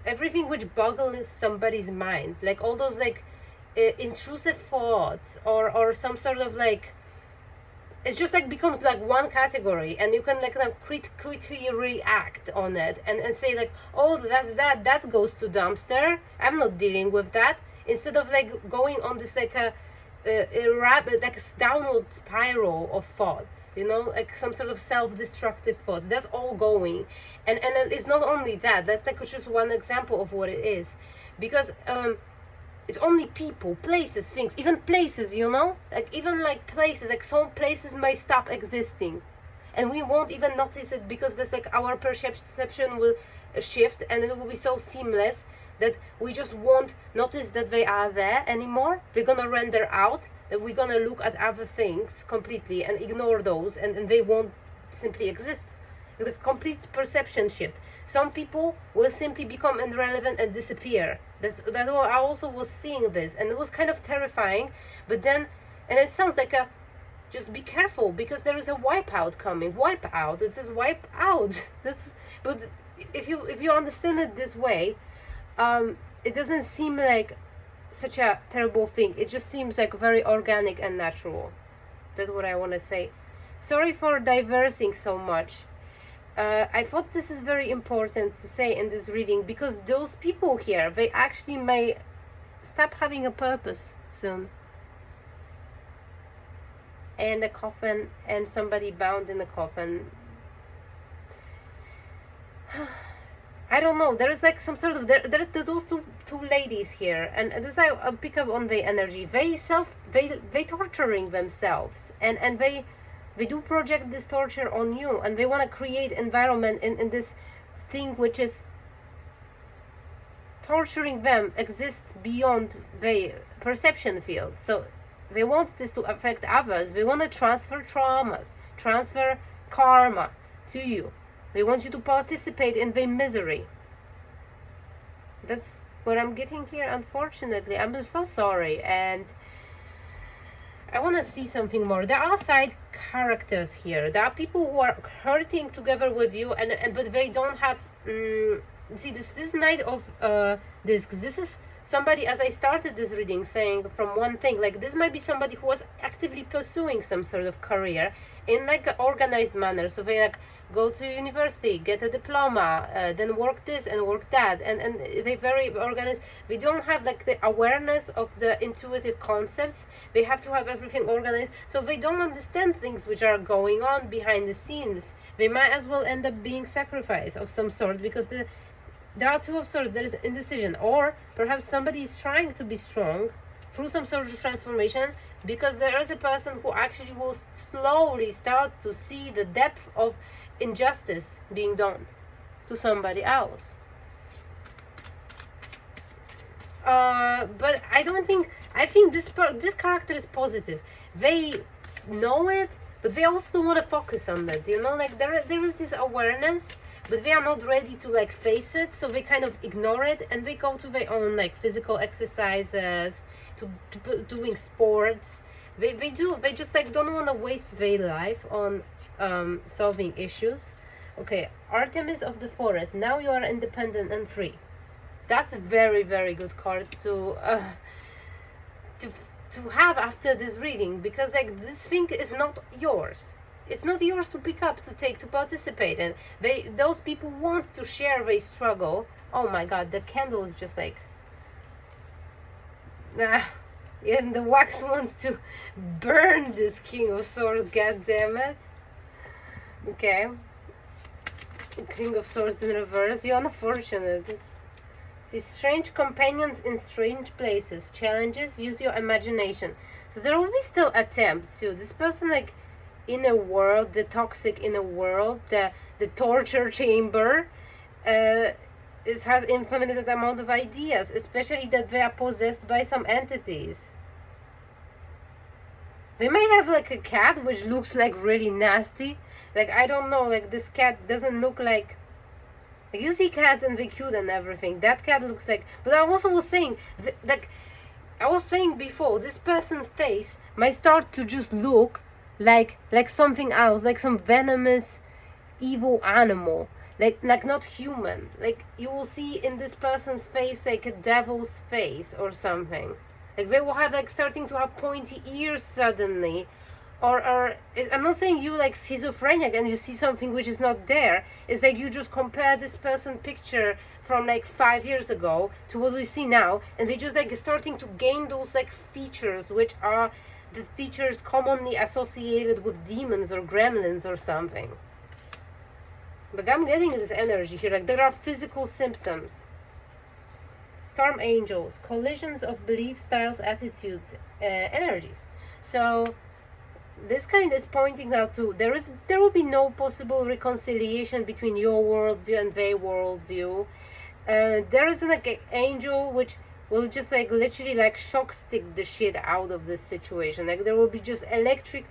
everything which boggles somebody's mind, like all those like intrusive thoughts, or some sort of like, it's just like becomes like one category, and you can like kind of quickly react on it, and say like, oh, that goes to dumpster, I'm not dealing with that, instead of like going on this like a rapid, like a downward spiral of thoughts, you know, like some sort of self-destructive thoughts. That's all going, and it's not only that. That's like just one example of what it is, because it's only people, places, things, even places, you know, like even like places, like some places may stop existing, and we won't even notice it, because that's like our perception will shift, and it will be so seamless that we just won't notice that they are there anymore. They're gonna render out, that we're gonna look at other things completely and ignore those, and they won't simply exist. It's a complete perception shift. Some people will simply become irrelevant and disappear. That's what I also was seeing this, and it was kind of terrifying. But then, and it sounds like a, just be careful because there is a wipeout coming. Wipe out. It is wipe out. That's, but if you understand it this way, it doesn't seem like such a terrible thing. It just seems like very organic and natural. That's what I want to say. Sorry for diversing so much. I thought this is very important to say in this reading because those people here, they actually may stop having a purpose soon. And a coffin, and somebody bound in a coffin. I don't know. There is like some sort of there's those two ladies here, and this I pick up on the energy. They torturing themselves, and they do project this torture on you, and they want to create environment in this thing which is torturing them exists beyond the perception field. So they want this to affect others. They want to transfer traumas, transfer karma to you. They want you to participate in their misery. That's what I'm getting here, unfortunately. I'm so sorry, and I want to see something more. There are side characters here. There are people who are hurting together with you, and but they don't have. See, this Knight of Discs. This is somebody, as I started this reading, saying from one thing, like this might be somebody who was actively pursuing some sort of career in like an organized manner. So they like go to university, get a diploma, then work this and work that, and they very organized. They don't have like the awareness of the intuitive concepts. They have to have everything organized, so they don't understand things which are going on behind the scenes. They might as well end up being sacrificed of some sort because there are two of swords. There is indecision, or perhaps somebody is trying to be strong through some sort of transformation, because there is a person who actually will slowly start to see the depth of injustice being done to somebody else. But I think this character is positive. They know it, but they also want to focus on that. You know, like there is this awareness, but they are not ready to like face it, so they kind of ignore it, and they go to their own like physical exercises, to doing sports. They just like don't want to waste their life on solving issues. Okay, Artemis of the Forest. Now you are independent and free. That's a very, very good card to have after this reading, because like this thing is not yours. It's not yours to pick up, to take, to participate in. Those people want to share their struggle. Oh my god, the candle is just like and the wax wants to burn this King of Swords, god damn it. Okay. King of Swords in reverse. You're unfortunate. See, strange companions in strange places. Challenges, use your imagination. So there will be still attempts to this person, like inner world, the toxic inner world, the torture chamber, has infinite amount of ideas, especially that they are possessed by some entities. They might have like a cat which looks like really nasty. Like, I don't know, like this cat doesn't look like you see cats and they're cute and everything. That cat looks like, but I also was saying, like I was saying before, this person's face might start to just look like something else, like some venomous evil animal, like not human. Like you will see in this person's face like a devil's face or something. Like they will have like starting to have pointy ears suddenly, or I'm not saying you like schizophrenic and you see something which is not there. It's like you just compare this person picture from like 5 years ago to what we see now, and they just like starting to gain those like features which are the features commonly associated with demons or gremlins or something. But I'm getting this energy here, like there are physical symptoms. Storm angels, collisions of belief styles, attitudes, energies. So this kind is pointing out to there will be no possible reconciliation between your worldview and their worldview. There is like an angel which will just like literally like shock stick the shit out of this situation. Like there will be just electric.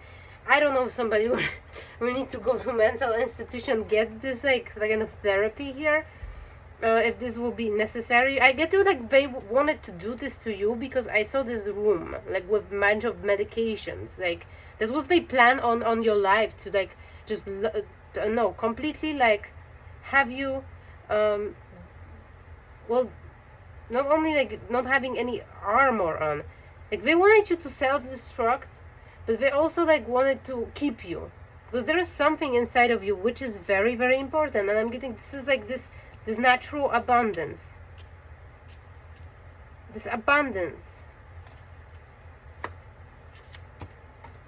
I don't know if somebody will need to go to mental institution, get this like kind of therapy here. if this will be necessary. I get to like they wanted to do this to you because I saw this room like with bunch of medications. Like this was they plan on your life to like just no completely like have you well, not only like not having any armor on, like they wanted you to self-destruct, but they also like wanted to keep you because there is something inside of you which is very very important. And I'm getting this is like this natural abundance, this abundance.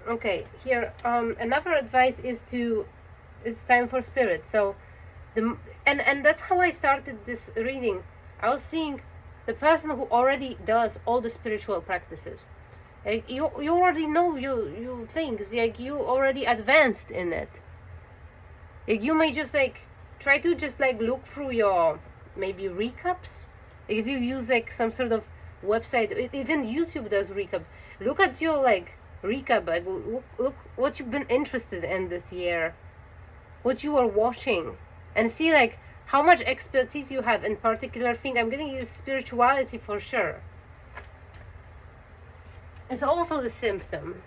Okay, here another advice is time for spirit. So and that's how I started this reading. I was seeing the person who already does all the spiritual practices. Like you already know you things, like you already advanced in it. Like you may just like try to just like look through your maybe recaps. Like if you use like some sort of website, even YouTube does recap. Look at your like recap, like look what you've been interested in this year, what you are watching, and see like how much expertise you have in particular thing. I'm getting is spirituality for sure. It's also the symptom.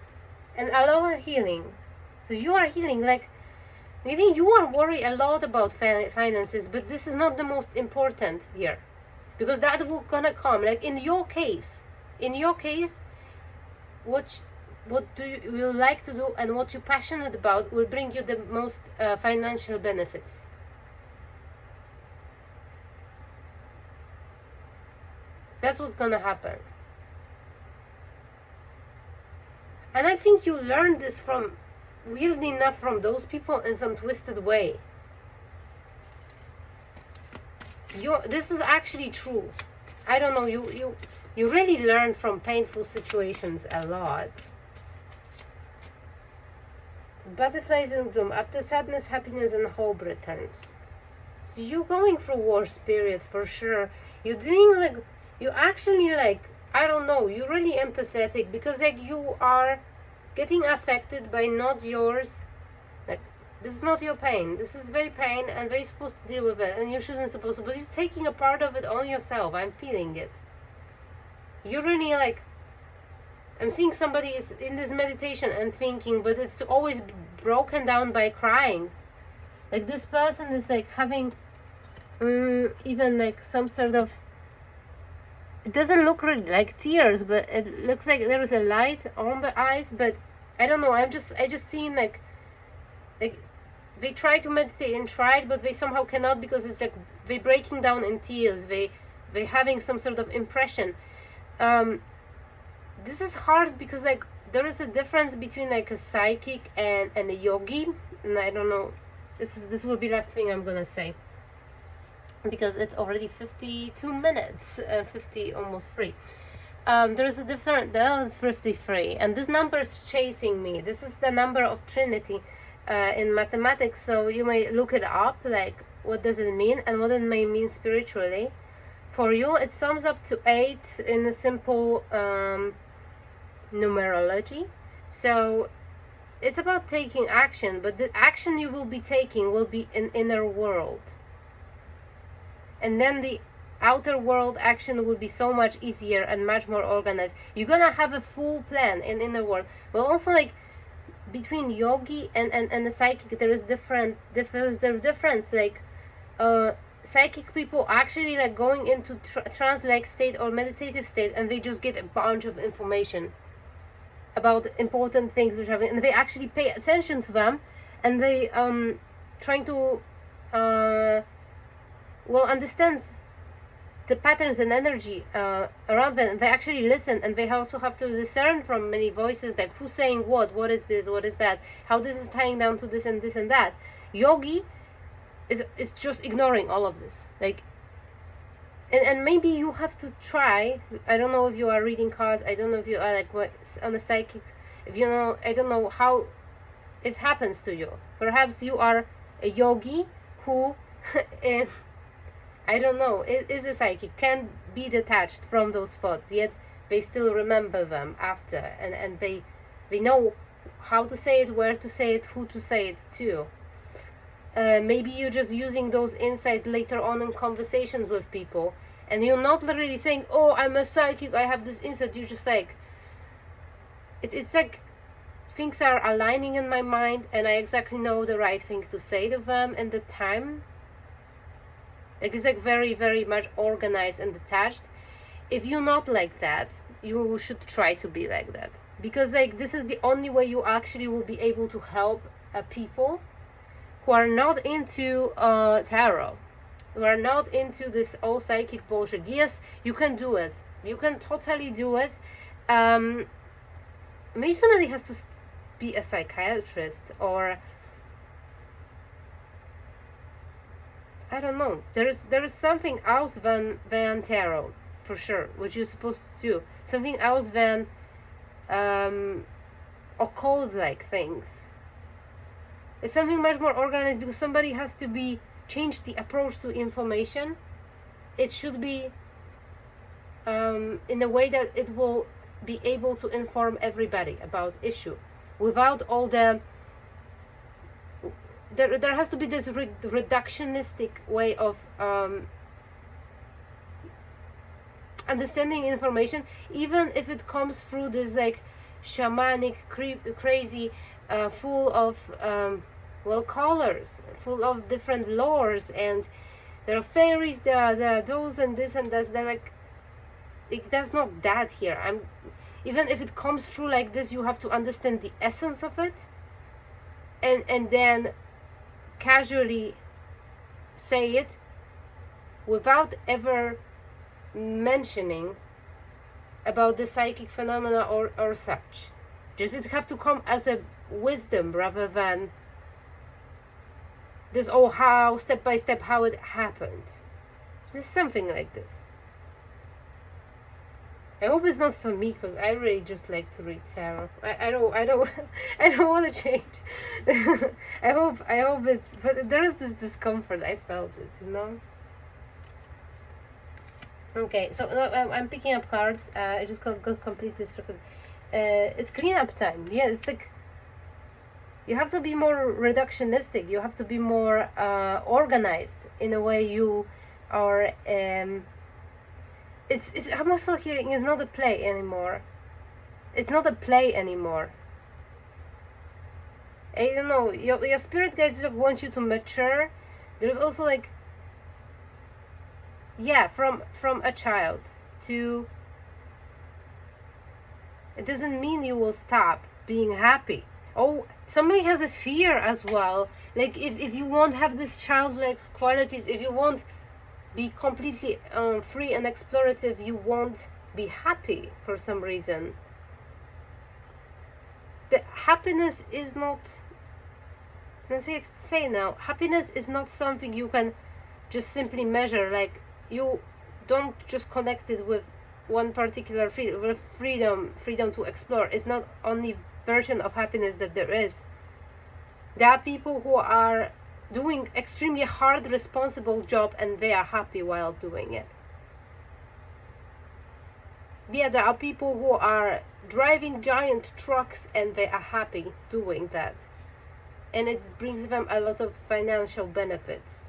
And aloha healing. So you are healing, like I think you are worried a lot about finances, but this is not the most important here, because that will gonna come. Like in your case, what do you like to do and what you're passionate about will bring you the most financial benefits. That's what's gonna happen. And I think you learned this from, weirdly enough, from those people in some twisted way. This is actually true. I don't know, you really learn from painful situations a lot. Butterfly syndrome. After sadness, happiness and hope returns. So you're going through worst period for sure. You're doing like, you actually like, I don't know, you're really empathetic because like you are getting affected by not yours. Like this is not your pain. This is very pain and they're supposed to deal with it and you shouldn't supposed to, but you're taking a part of it on yourself. I'm feeling it. You're really like, I'm seeing somebody is in this meditation and thinking, but it's always broken down by crying. Like this person is like having even like some sort of, it doesn't look really like tears, but it looks like there is a light on the eyes. But I don't know, I just seen like they try to meditate and tried, but they somehow cannot because it's like they breaking down in tears. They having some sort of impression. This is hard because like there is a difference between like a psychic and a yogi, and I don't know. This will be last thing I'm gonna say, because it's already 52 minutes, 50 almost 3. There's a different, that is 53, and this number is chasing me. This is the number of Trinity in mathematics, so you may look it up, like what does it mean and what it may mean spiritually. For you, it sums up to 8 in a simple numerology. So it's about taking action, but the action you will be taking will be in inner world. And then the outer world action will be so much easier and much more organized. You're gonna have a full plan in inner world. But also like between yogi and the psychic, there is difference. Like psychic people actually like going into trance-like state or meditative state, and they just get a bunch of information about important things which happen, and they actually pay attention to them, and they trying to well understand the patterns and energy around them. They actually listen, and they also have to discern from many voices, like who's saying what is this, what is that, how this is tying down to this and this and that. Yogi is just ignoring all of this, like, and maybe you have to try. I don't know if you are reading cards, I don't know if you are like what on a psychic, if you know, I don't know how it happens to you. Perhaps you are a yogi who I don't know, is a psychic, can be detached from those thoughts, yet they still remember them after, and they know how to say it, where to say it, who to say it to. Maybe you're just using those insights later on in conversations with people, and you're not literally saying, oh, I'm a psychic, I have this insight. You're just like, it's like things are aligning in my mind, and I exactly know the right thing to say to them in the time. Like, it's like very, very much organized and detached. If you're not like that, you should try to be like that, because like this is the only way you actually will be able to help people who are not into tarot, who are not into this all psychic bullshit. Yes, you can do it. You can totally do it. Maybe somebody has to be a psychiatrist, or I don't know. There is something else than tarot, for sure, which you're supposed to do. Something else than occult-like things. It's something much more organized, because somebody has to change the approach to information. It should be in a way that it will be able to inform everybody about issue, without all the there has to be this reductionistic way of understanding information, even if it comes through this like shamanic, crazy, full of well, colors, full of different lores, and there are fairies, there are those and this and that. Like, that's not that here. Even if it comes through like this, you have to understand the essence of it, and then casually say it without ever mentioning about the psychic phenomena or such. Just it have to come as a wisdom rather than this, oh, how step by step how it happened. Just something like this. I hope it's not for me, because I really just like to read tarot. I don't I don't want to change. I hope it's, but there is this discomfort. I felt it, you know. Okay, so I'm picking up cards. I just got complete this circle. It's cleanup time. Yeah, it's like you have to be more reductionistic. You have to be more organized in a way you are. I'm also hearing it's not a play anymore. It's not a play anymore. I don't know. Your spirit guides want you to mature. There's also like, yeah, from a child to. It doesn't mean you will stop being happy. Oh, somebody has a fear as well. Like if you won't have this childlike qualities, if you won't be completely free and explorative, you won't be happy for some reason. The happiness is not, let's say now, happiness is not something you can just simply measure. Like, you don't just connect it with one particular freedom to explore. It's not only version of happiness that there is. There are people who are doing extremely hard, responsible job, and they are happy while doing it. Yeah, there are people who are driving giant trucks and they are happy doing that, and it brings them a lot of financial benefits.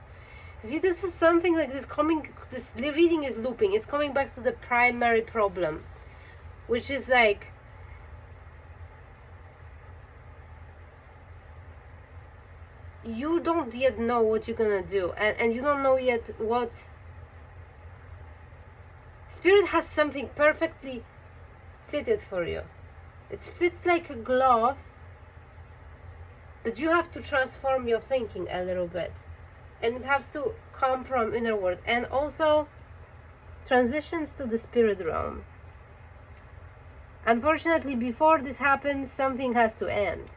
See, this is something like this reading is looping. It's coming back to the primary problem, which is like, you don't yet know what you're gonna do, and you don't know yet what. Spirit has something perfectly fitted for you. It fits like a glove, but you have to transform your thinking a little bit, and it has to come from inner world, and also transitions to the spirit realm. Unfortunately, before this happens, something has to end,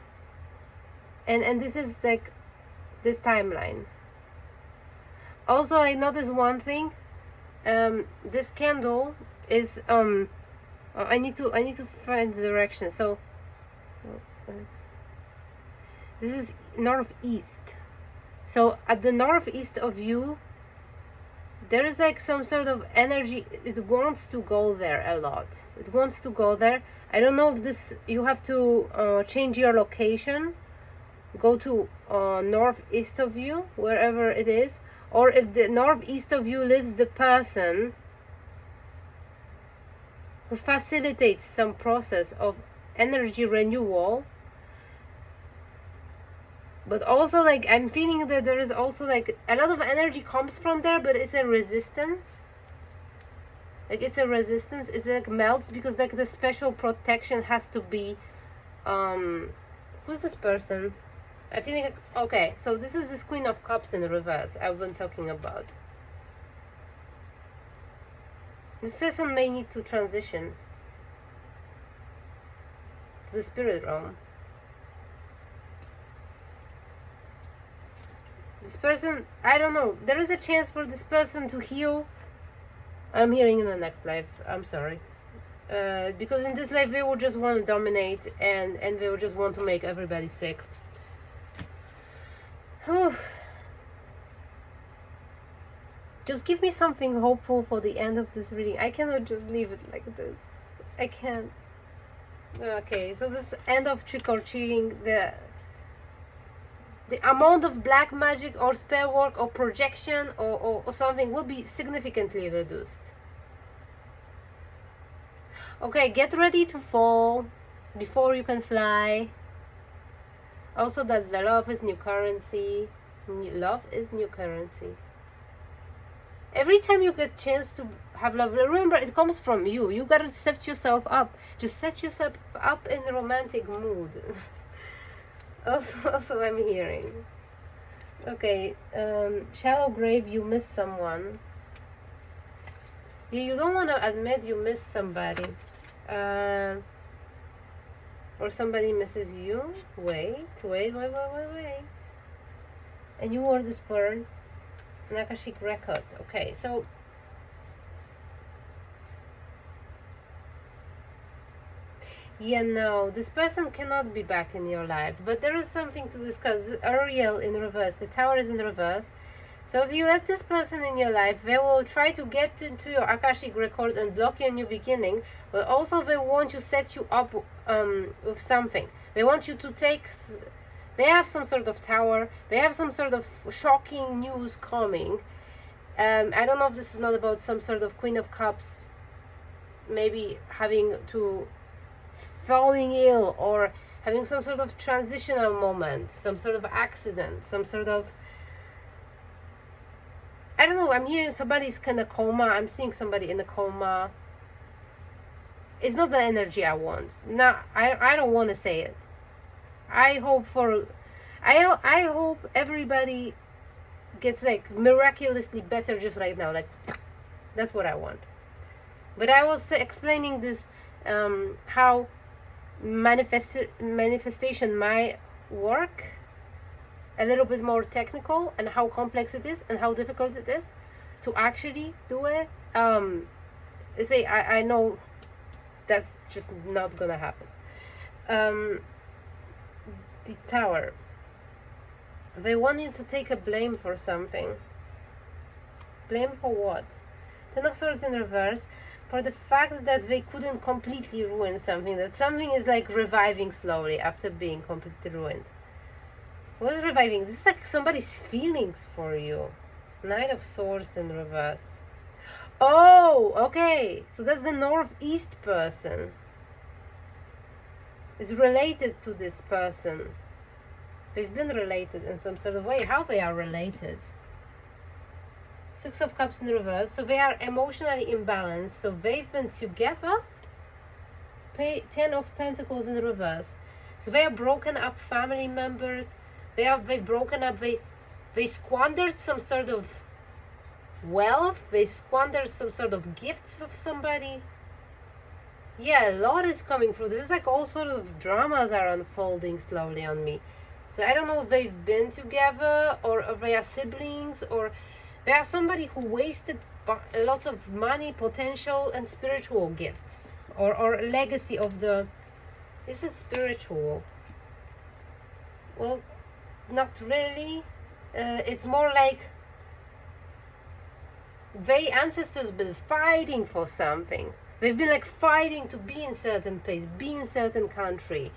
and this is like this timeline. Also, I noticed one thing. This candle is I need to find the direction. So this is northeast. So at the northeast of you, there is like some sort of energy. It wants to go there a lot. It wants to go there. I don't know if this, you have to change your location, go to northeast of you, wherever it is, or if the northeast of you lives the person who facilitates some process of energy renewal. But also, like, I'm feeling that there is also like a lot of energy comes from there, but it's a resistance. Like, it's a resistance. It's like melts because like the special protection has to be who's this person? I feel like, okay, so this is this Queen of Cups in reverse I've been talking about. This person may need to transition to the spirit realm. This person, I don't know, there is a chance for this person to heal. I'm hearing in the next life, I'm sorry. Because in this life they will just want to dominate, and they will just want to make everybody sick. Just give me something hopeful for the end of this reading. I cannot just leave it like this. I can't. Okay, so this end of trick or treating, the amount of black magic or spell work or projection or something will be significantly reduced. Okay, get ready to fall before you can fly. Also, that the love is new currency. Love is new currency. Every time you get a chance to have love, remember, it comes from you. You gotta set yourself up. Just set yourself up in a romantic mood. also I'm hearing. Okay, shallow grave, you miss someone. Yeah, you don't want to admit you miss somebody. Or somebody misses you. Wait. And you were this burn. Akashic records. Okay, so yeah, no, this person cannot be back in your life, but there is something to discuss. Ariel in reverse, the Tower is in reverse. So if you let this person in your life, they will try to get into your Akashic record and block your new beginning, but also they want to set you up with something. They want you to take, they have some sort of tower, they have some sort of shocking news coming. I don't know if this is not about some sort of Queen of Cups, maybe having to falling ill or having some sort of transitional moment, some sort of accident, some sort of, I don't know, I'm hearing somebody's kind of coma. I'm seeing somebody in a coma. It's not the energy I want. No, I don't want to say it. I hope everybody gets like miraculously better just right now. Like, that's what I want. But I was explaining this, how manifestation might work, a little bit more technical, and how complex it is and how difficult it is to actually do it. Say I know that's just not gonna happen. The Tower, they want you to take a blame for something. Blame for what? Ten of Swords in reverse, for the fact that they couldn't completely ruin something, that something is like reviving slowly after being completely ruined. What is reviving? This is like somebody's feelings for you. Knight of Swords in reverse. Oh, okay. So that's the northeast person. It's related to this person. They've been related in some sort of way. How they are related? Six of Cups in reverse. So they are emotionally imbalanced. So they've been together. Ten of Pentacles in reverse. So they are broken up family members. They've broken up. They squandered some sort of wealth. They squandered some sort of gifts of somebody. Yeah, a lot is coming through. This is like all sort of dramas are unfolding slowly on me. So I don't know if they've been together, or if they are siblings, or they are somebody who wasted lots of money, potential, and spiritual gifts, or legacy of the. This is spiritual. Well, not really. It's more like their ancestors been fighting for something. They've been like fighting to be in certain place, be in certain country,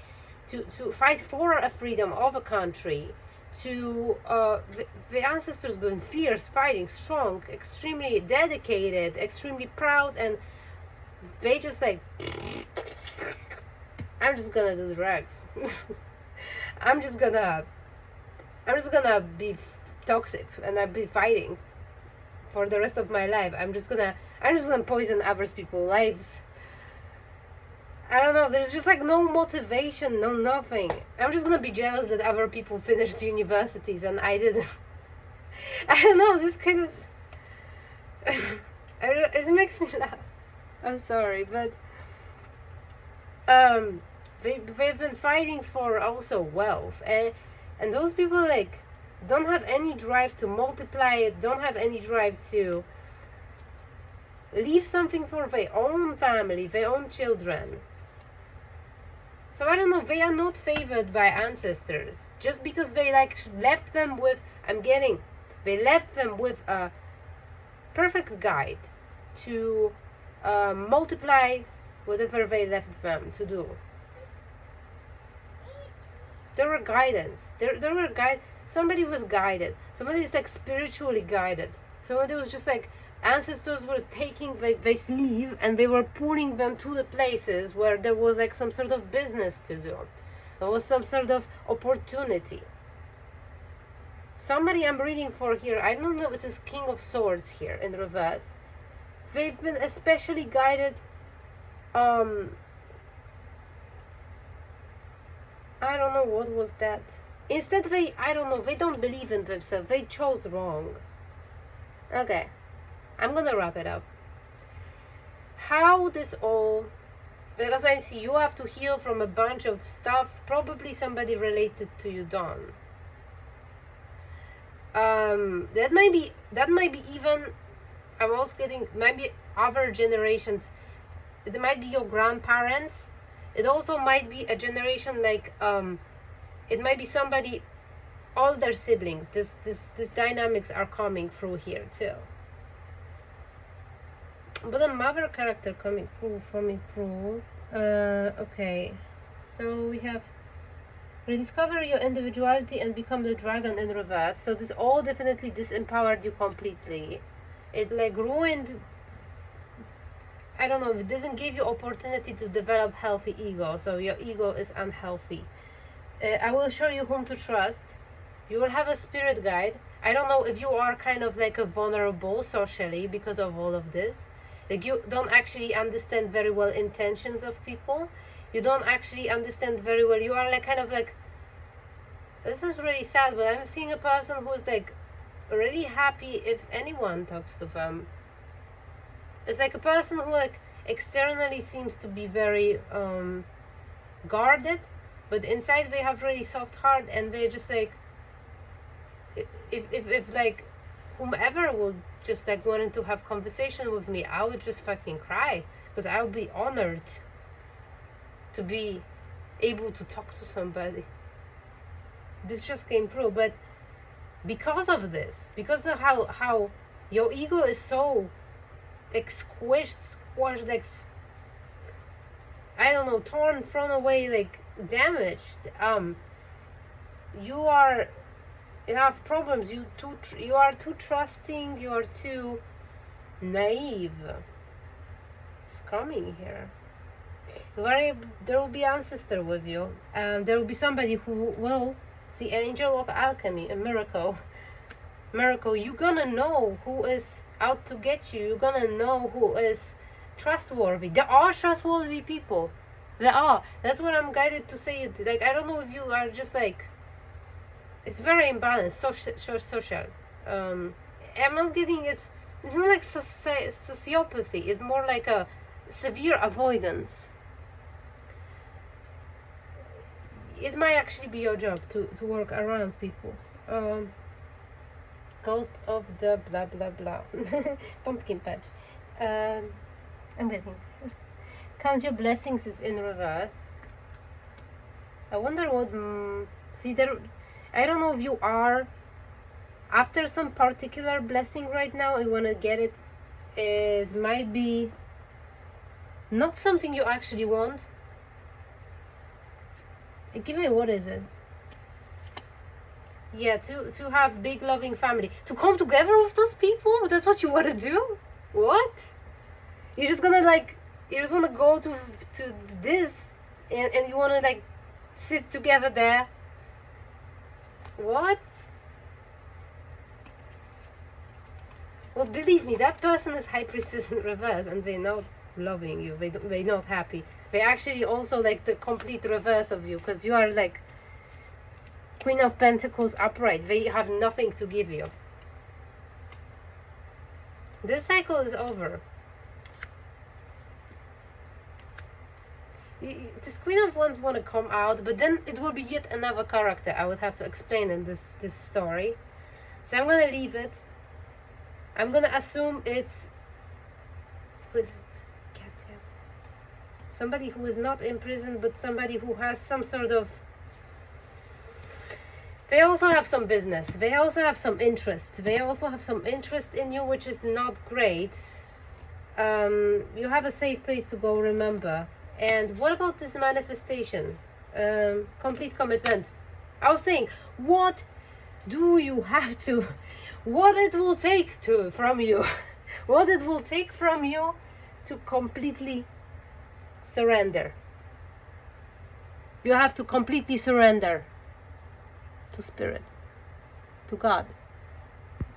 to fight for a freedom of a country, to the ancestors been fierce, fighting, strong, extremely dedicated, extremely proud, and they just like, I'm just gonna do drugs. I'm just gonna be toxic, and I'll be fighting for the rest of my life. I'm just gonna poison other people's lives. I don't know, there's just like no motivation, no nothing. I'm just gonna be jealous that other people finished universities and I didn't. I don't know, this kind of it makes me laugh. I'm sorry, but they've been fighting for also wealth, and those people like don't have any drive to multiply it, don't have any drive to leave something for their own family, their own children. So I don't know, they are not favored by ancestors just because they like left them with, they left them with a perfect guide to multiply whatever they left them to do. There were guidance. There were somebody was guided. Somebody is like spiritually guided. Somebody was just like, ancestors were taking their sleeve and they were pulling them to the places where there was like some sort of business to do. There was some sort of opportunity. Somebody I'm reading for here, I don't know if it is King of Swords here in reverse. They've been especially guided. I don't know what was that. Instead they don't believe in themselves. They chose wrong. Okay. I'm gonna wrap it up. How this all, because I see you have to heal from a bunch of stuff, probably somebody related to you, Dawn. That might be even, I'm also getting, maybe other generations. It might be your grandparents. It also might be a generation like, it might be somebody, all their siblings. This dynamics are coming through here too. But a mother character coming through. Okay, so we have rediscover your individuality and become the dragon in reverse. So this all definitely disempowered you completely. It like ruined, I don't know, it didn't give you opportunity to develop healthy ego. So your ego is unhealthy. I will show you whom to trust. You will have a spirit guide. I don't know if you are kind of like a vulnerable socially because of all of this. Like you don't actually understand very well intentions of people. You don't actually understand very well. You are like kind of like, this is really sad, but I'm seeing a person who is like really happy if anyone talks to them. It's like a person who like externally seems to be very guarded, but inside they have really soft heart, and they're just like, if like whomever would just like wanted to have conversation with me, I would just fucking cry, because I would be honored to be able to talk to somebody. This just came through, but because of this, because of how your ego is so like squashed, like, I don't know, torn, thrown away, like damaged. You have problems. You are too trusting. You are too naive. It's coming here. There will be ancestor with you, and there will be somebody who will see an angel of alchemy, a miracle. You're gonna know who is out to get you. You're gonna know who is trustworthy. There are trustworthy people. There are. That's what I'm guided to say. Like, I don't know if you are just like, it's very imbalanced, social. I'm not getting it's not like sociopathy. It's more like a severe avoidance. It might actually be your job to work around people. Ghost of the blah blah blah. Pumpkin patch. I'm getting tired. Count your blessings is in reverse. I wonder what. See there. I don't know if you are after some particular blessing right now. You wanna get it. It might be not something you actually want. Give me, what is it? Yeah, to have big loving family. To come together with those people? That's what you want to do? What? You're just gonna like, you just wanna go to this, and you wanna like sit together there? What? Well, believe me, that person is High Priestess in reverse, and they're not loving you. They're not happy. They're actually also like the complete reverse of you, because you are like Queen of Pentacles upright. They have nothing to give you. This cycle is over. This Queen of Wands want to come out, but then it will be yet another character I would have to explain in this story. So I'm gonna leave it. I'm gonna assume it's, who is it? God damn it. Somebody who is not in prison, but somebody who has some sort of, they also have some business, they also have some interest, they also have some interest in you, which is not great. You have a safe place to go, remember. And what about this manifestation? Complete commitment. I was saying, what do you have to, what it will take from you, what it will take from you to completely surrender. You have to completely surrender to Spirit, to God.